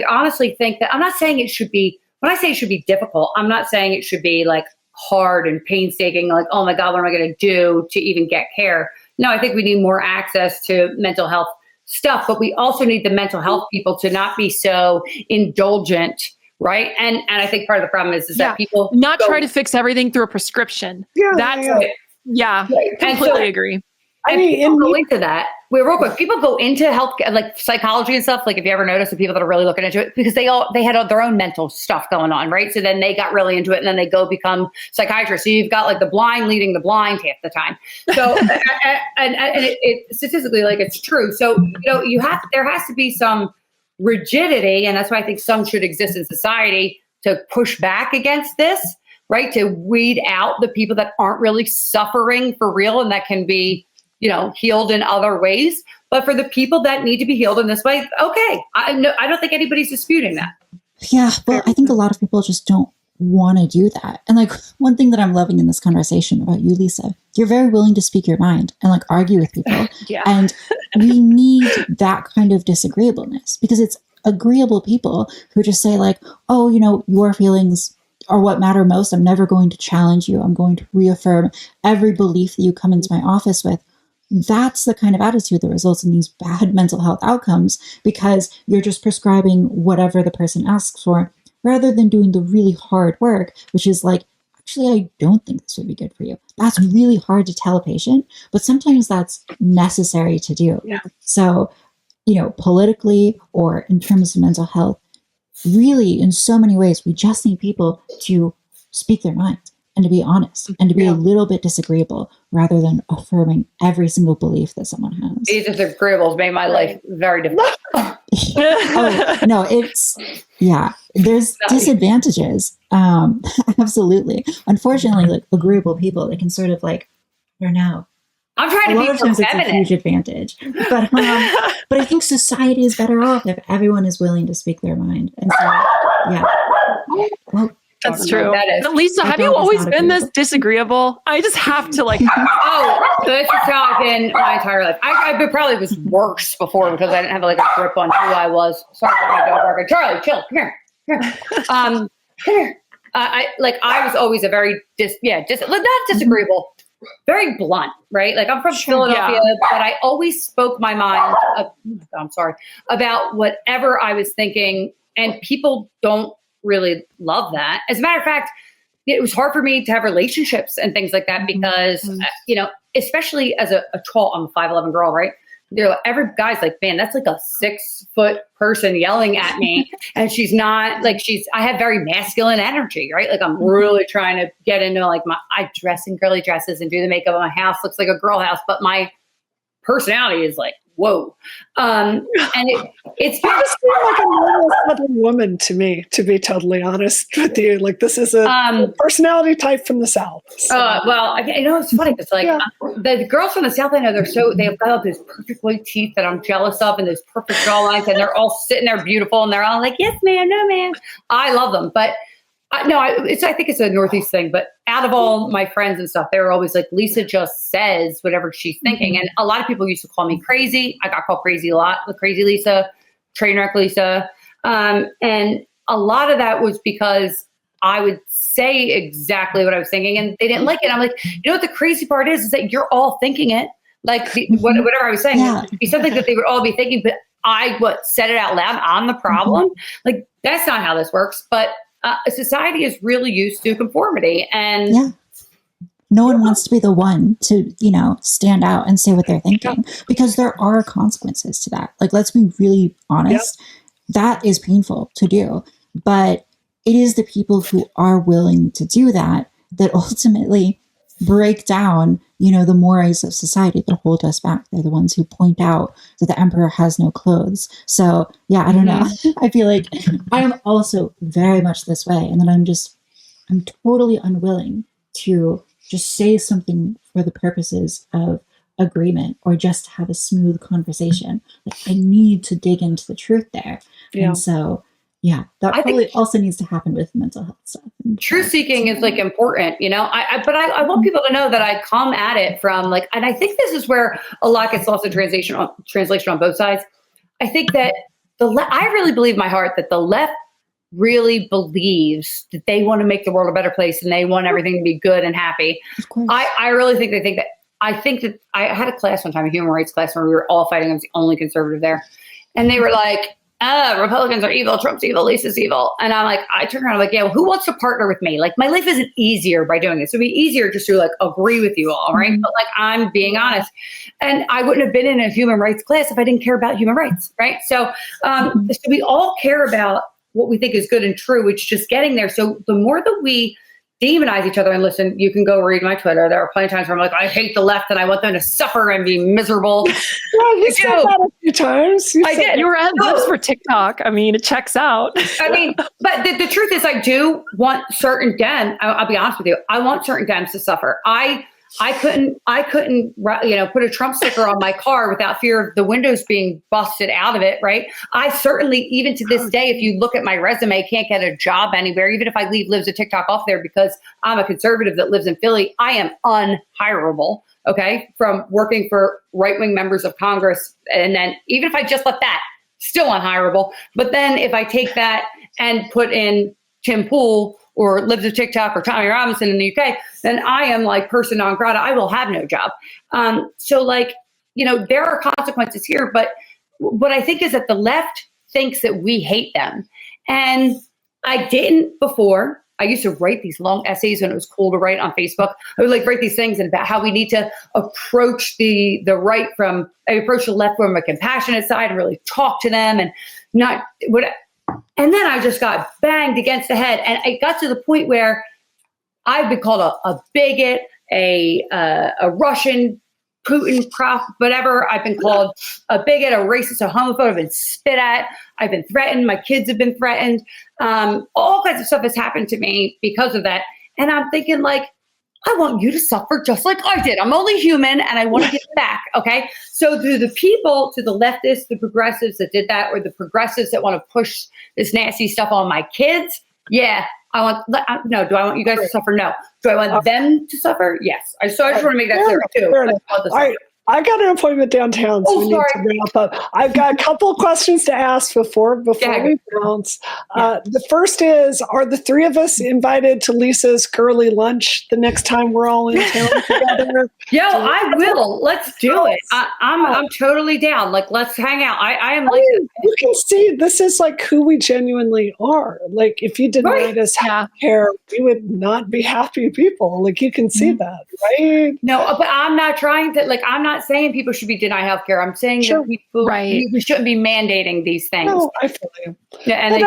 honestly think that I'm not saying it should be, when I say it should be difficult, I'm not saying it should be like hard and painstaking, like, oh my God, what am I going to do to even get care? No, I think we need more access to mental health stuff, but we also need the mental health people to not be so indulgent. Right. And I think part of the problem is that people not try to fix everything through a prescription. Completely agree. I mean, people go into that. Wait, real quick. People go into health, like psychology and stuff. Like, if you ever notice the people that are really looking into it, because they had their own mental stuff going on, right? So then they got really into it, and then they go become psychiatrists. So you've got like the blind leading the blind half the time. So and it statistically, like, it's true. So there has to be some rigidity, and that's why I think some should exist in society to push back against this, right? To weed out the people that aren't really suffering for real and that can be, healed in other ways. But for the people that need to be healed in this way, okay, I don't think anybody's disputing that. Yeah, but I think a lot of people just don't want to do that. And like, one thing that I'm loving in this conversation about you, Lisa, you're very willing to speak your mind and like argue with people. And we need that kind of disagreeableness, because it's agreeable people who just say like, oh, your feelings are what matter most. I'm never going to challenge you. I'm going to reaffirm every belief that you come into my office with. That's the kind of attitude that results in these bad mental health outcomes, because you're just prescribing whatever the person asks for, rather than doing the really hard work, which is like, actually, I don't think this would be good for you. That's really hard to tell a patient, but sometimes that's necessary to do. Yeah. So, politically or in terms of mental health, really, in so many ways, we just need people to speak their minds and to be honest and to be a little bit disagreeable, rather than affirming every single belief that someone has. These disagreeables made my life very difficult. There's disadvantages. Absolutely. Unfortunately, like agreeable people, they can sort of like, I don't know. I'm trying to be times it's a huge advantage, but I think society is better off if everyone is willing to speak their mind. And so, well, that's true. Lisa, have you always been this disagreeable? I just have to like. This is how I've been my entire life. I probably was worse before because I didn't have like a grip on who I was. Sorry for my dog barking. Charlie, chill. Come here. Come here. I was always a very not disagreeable, very blunt, right? Like, I'm from Philadelphia, but I always spoke my mind. About whatever I was thinking, and people don't really love that. As a matter of fact, it was hard for me to have relationships and things like that because, especially as a tall, I'm a 5'11" girl, right? Every guy's like, man, that's like a 6-foot person yelling at me. And she's not like, I have very masculine energy, right? Like, I'm really trying to get into like I dress in girly dresses and do the makeup. My house looks like a girl house, but my personality is like, whoa. And it's just like a normal Southern woman to me, to be totally honest with you. Like, this is a personality type from the South. So. Well, it's funny. It's like the girls from the South, I know they've got those perfect white teeth that I'm jealous of, and those perfect jawlines, and they're all sitting there beautiful, and they're all like, yes, ma'am, no, ma'am. I love them. But I think it's a Northeast thing, but out of all my friends and stuff, they were always like, Lisa just says whatever she's thinking. And a lot of people used to call me crazy. I got called crazy a lot, the crazy Lisa, train wreck Lisa. And a lot of that was because I would say exactly what I was thinking and they didn't like it. I'm like, what the crazy part is that you're all thinking it. Like whatever I was saying, it'd be something that they would all be thinking, but I said it out loud. I'm the problem. Like, that's not how this works. But society is really used to conformity, and no one wants to be the one to, stand out and say what they're thinking, because there are consequences to that. Like, let's be really honest. That is painful to do, but it is the people who are willing to do that ultimately break down, the mores of society that hold us back. They're the ones who point out that the emperor has no clothes. So yeah, I don't know. I feel like I am also very much this way. And then I'm totally unwilling to just say something for the purposes of agreement or just have a smooth conversation. Like, I need to dig into the truth there. Yeah. And so that probably also needs to happen with mental health stuff. Truth seeking is like important, but I want people to know that I come at it from and I think this is where a lot gets lost in translation on both sides. I think that I really believe in my heart that the left really believes that they want to make the world a better place and they want everything to be good and happy. I really think they think that. I think that I had a class one time, a human rights class, where we were all fighting. I was the only conservative there. And they were like, Republicans are evil, Trump's evil, Lisa's evil. And I turned around, I'm like, yeah, well, who wants to partner with me? Like, my life isn't easier by doing this. It would be easier just to agree with you all, right? But I'm being honest. And I wouldn't have been in a human rights class if I didn't care about human rights, right? So, so we all care about what we think is good and true, which is just getting there. So the more that we demonize each other, and listen, you can go read my Twitter. There are plenty of times where I'm like, I hate the left and I want them to suffer and be miserable. Well, you said that a few times. I did. You were ad libs for TikTok. I mean, it checks out. But the truth is, I do want certain Dems. I'll be honest with you. I want certain Dems to suffer. I couldn't, put a Trump sticker on my car without fear of the windows being busted out of it, right? I certainly, even to this day, if you look at my resume, can't get a job anywhere. Even if I leave Lives of TikTok off there because I'm a conservative that lives in Philly, I am unhireable, okay? From working for right-wing members of Congress. And then even if I just left that, still unhireable. But then if I take that and put in Tim Pool or Lives of TikTok or Tommy Robinson in the UK, then I am person non grata. I will have no job. So there are consequences here. But what I think is that the left thinks that we hate them. And I didn't before. I used to write these long essays when it was cool to write on Facebook. I would write these things about how we need to approach the right approach the left from a compassionate side and really talk to them and not what. And then I just got banged against the head. And it got to the point where I've been called a bigot, a Russian Putin prop, whatever. I've been called a bigot, a racist, a homophobe. I've been spit at. I've been threatened. My kids have been threatened. All kinds of stuff has happened to me because of that. And I'm thinking I want you to suffer just like I did. I'm only human and I want to get back. Okay. So to the people, to the leftists, the progressives that did that, or the progressives that want to push this nasty stuff on my kids. Yeah. Do I want you guys to suffer? No. Do I want them to suffer? Yes. So I just want to make that clear too. All right. I got an appointment downtown, so we need to wrap up. I've got a couple questions to ask before we bounce. The first is, are the three of us invited to Lisa's girly lunch the next time we're all in town together? Yo, I will. Let's do it. I'm totally down. Let's hang out. I am you can see this is who we genuinely are. If you denied us healthcare, we would not be happy people. You can see that, right? No, but I'm not trying to, I'm not saying people should be denied healthcare. I'm saying that people, we shouldn't be mandating these things. No, I feel you. Yeah, and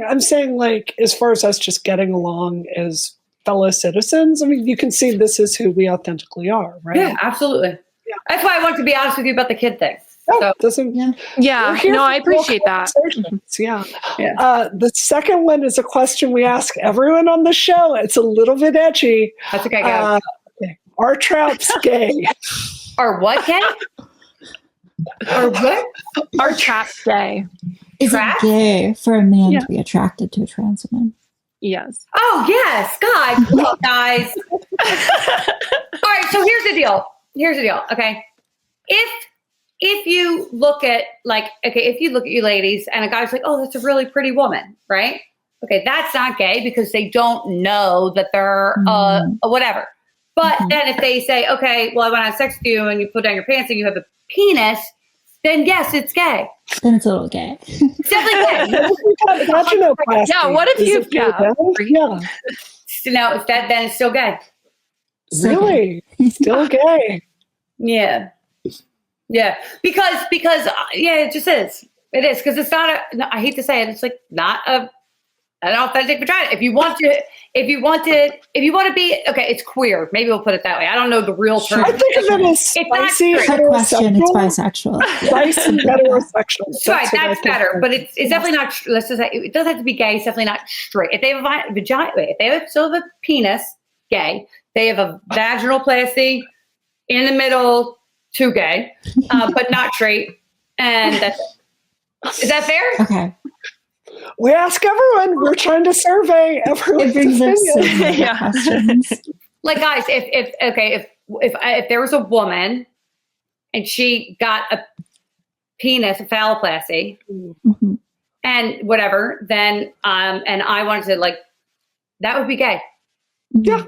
I'm saying as far as us just getting along as fellow citizens, I mean, you can see this is who we authentically are, right? Yeah, absolutely. Yeah. That's why I want to be honest with you about the kid thing. I appreciate that. Yeah. The second one is a question we ask everyone on the show. It's a little bit edgy. That's okay, guys. Are traps gay? Are what gay? Or what? Are traps gay? Is it gay for a man to be attracted to a trans woman? Yes. Oh, yes. God, come on, guys. All right, so here's the deal. Okay. If you look at if you look at you ladies and a guy's like, oh, that's a really pretty woman, right? Okay, that's not gay because they don't know that they're whatever. But then if they say, okay, well, I want to have sex with you and you pull down your pants and you have a penis, then yes, it's gay. Then it's a little gay. It's definitely gay. What if you've got? No, then it's still gay. Really? Still gay? Yeah. Yeah. Because it just is. It is. Because it's not I hate to say it, it's like not an authentic vagina. If you want to be, okay, it's queer. Maybe we'll put it that way. I don't know the real term. I think of it as spicy question. It's heterosexual. bisexual. Spicy heterosexual. So that's better, but it's definitely not. Let's just say it doesn't have to be gay. It's definitely not straight. If they have a vagina, if they still have a penis, gay. They have a vaginoplasty in the middle, too gay, but not straight, and that's it. Is that fair? Okay. We ask everyone. We're trying to survey everyone's opinion. Questions. Like, guys, if there was a woman and she got a penis, a phalloplasty, Mm-hmm. and whatever, then and I wanted to, like, that would be gay. Yeah.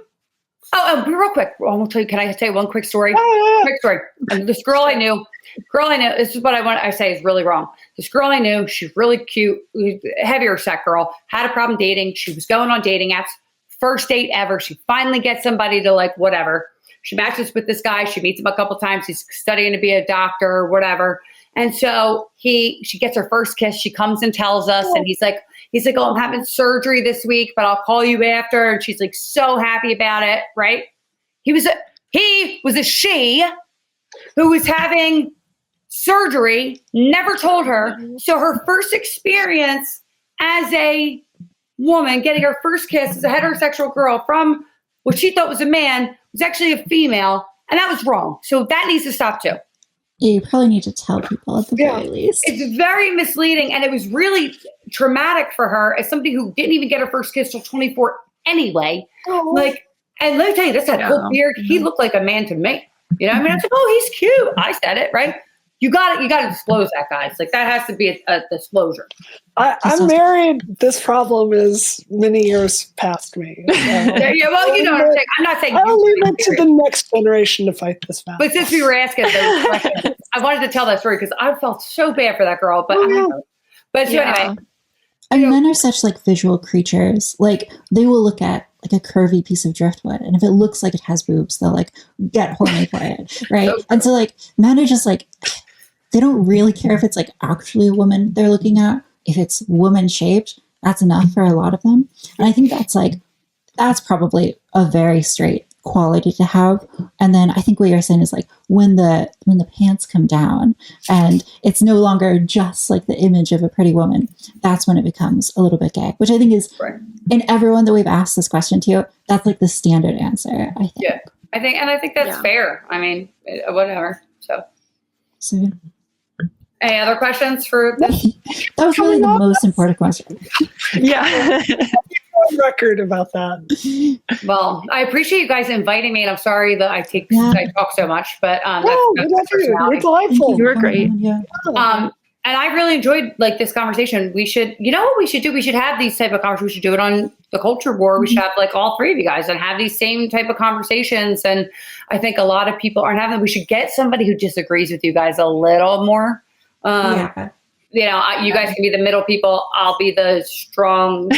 Oh, real quick. I'm gonna tell you. Can I tell you one quick story? Yeah. Quick story. This girl I knew. This is what I say is really wrong. This girl I knew. She's really cute, heavier set girl. Had a problem dating. She was going on dating apps. First date ever. She finally gets somebody to, like, whatever. She matches with this guy. She meets him a couple times. He's studying to be a doctor or whatever. And so she gets her first kiss. She comes and tells us, and he's like, oh, I'm having surgery this week, but I'll call you after. And she's like so happy about it, right? He was a she who was having surgery, never told her. So her first experience as a woman, getting her first kiss as a heterosexual girl from what she thought was a man, was actually a female, and that was wrong. So that needs to stop too. Yeah, you probably need to tell people at the very least. It's very misleading, and it was really traumatic for her as somebody who didn't even get her first kiss till 24 anyway. Oh. Like, and let me tell you, this had whole beard. He looked like a man to me. You know what I mean? I was like, oh, he's cute. I said it, right? You got to disclose that, guys. Like, that has to be a disclosure. I'm married. This problem is many years past me. So. Well, you know what I'm saying. I'm not saying I'll leave it to the next generation to fight this battle. But since we were asking those questions, I wanted to tell that story because I felt so bad for that girl. But anyway. And men are such, like, visual creatures. Like, they will look at, like, a curvy piece of driftwood, and if it looks like it has boobs, they'll, like, get horny for it, right? And so, like, men are just, like, they don't really care if it's, like, actually a woman they're looking at. If it's woman shaped, that's enough for a lot of them. And I think that's probably a very straight quality to have. And then I think what you're saying is, like, when the pants come down and it's no longer just like the image of a pretty woman, that's when it becomes a little bit gay, which I think is in everyone that we've asked this question to, that's like the standard answer, I think. Yeah, I think that's fair. I mean, whatever. So any other questions for this? That was really the most important question. Yeah. Record about that. Well, I appreciate you guys inviting me, and I'm sorry that I talk so much, but that's you're delightful. You were great. Yeah. And I really enjoyed, like, this conversation. We should, you know what we should do? We should have these type of conversations. We should do it on the Culture War. We should have, like, all three of you guys and have these same type of conversations. And I think a lot of people aren't having them. We should get somebody who disagrees with you guys a little more. You know, you guys can be the middle people. I'll be the strong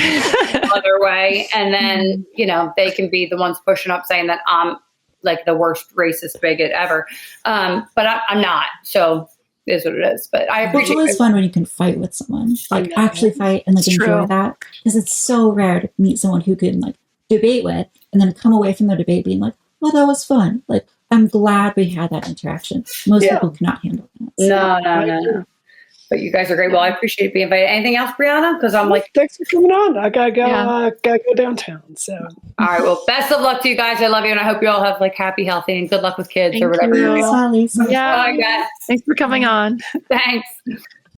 other way. And then, you know, they can be the ones pushing up saying that I'm, like, the worst racist bigot ever. But I'm not. So it is what it is. But I appreciate it. It's always fun when you can fight with someone. Like, actually fight and, like, enjoy that. Because it's so rare to meet someone who can, like, debate with and then come away from the debate being like, well, that was fun. Like, I'm glad we had that interaction. Most people cannot handle that. So. No. But you guys are great. Well, I appreciate being invited. Anything else, Brianna? Because I'm like, thanks for coming on. I gotta go downtown. So, all right. Well, best of luck to you guys. I love you, and I hope you all have, like, happy, healthy, and good luck with kids or whatever. Thank you. Lisa. Yeah. Bye, guys. Thanks for coming on. Thanks.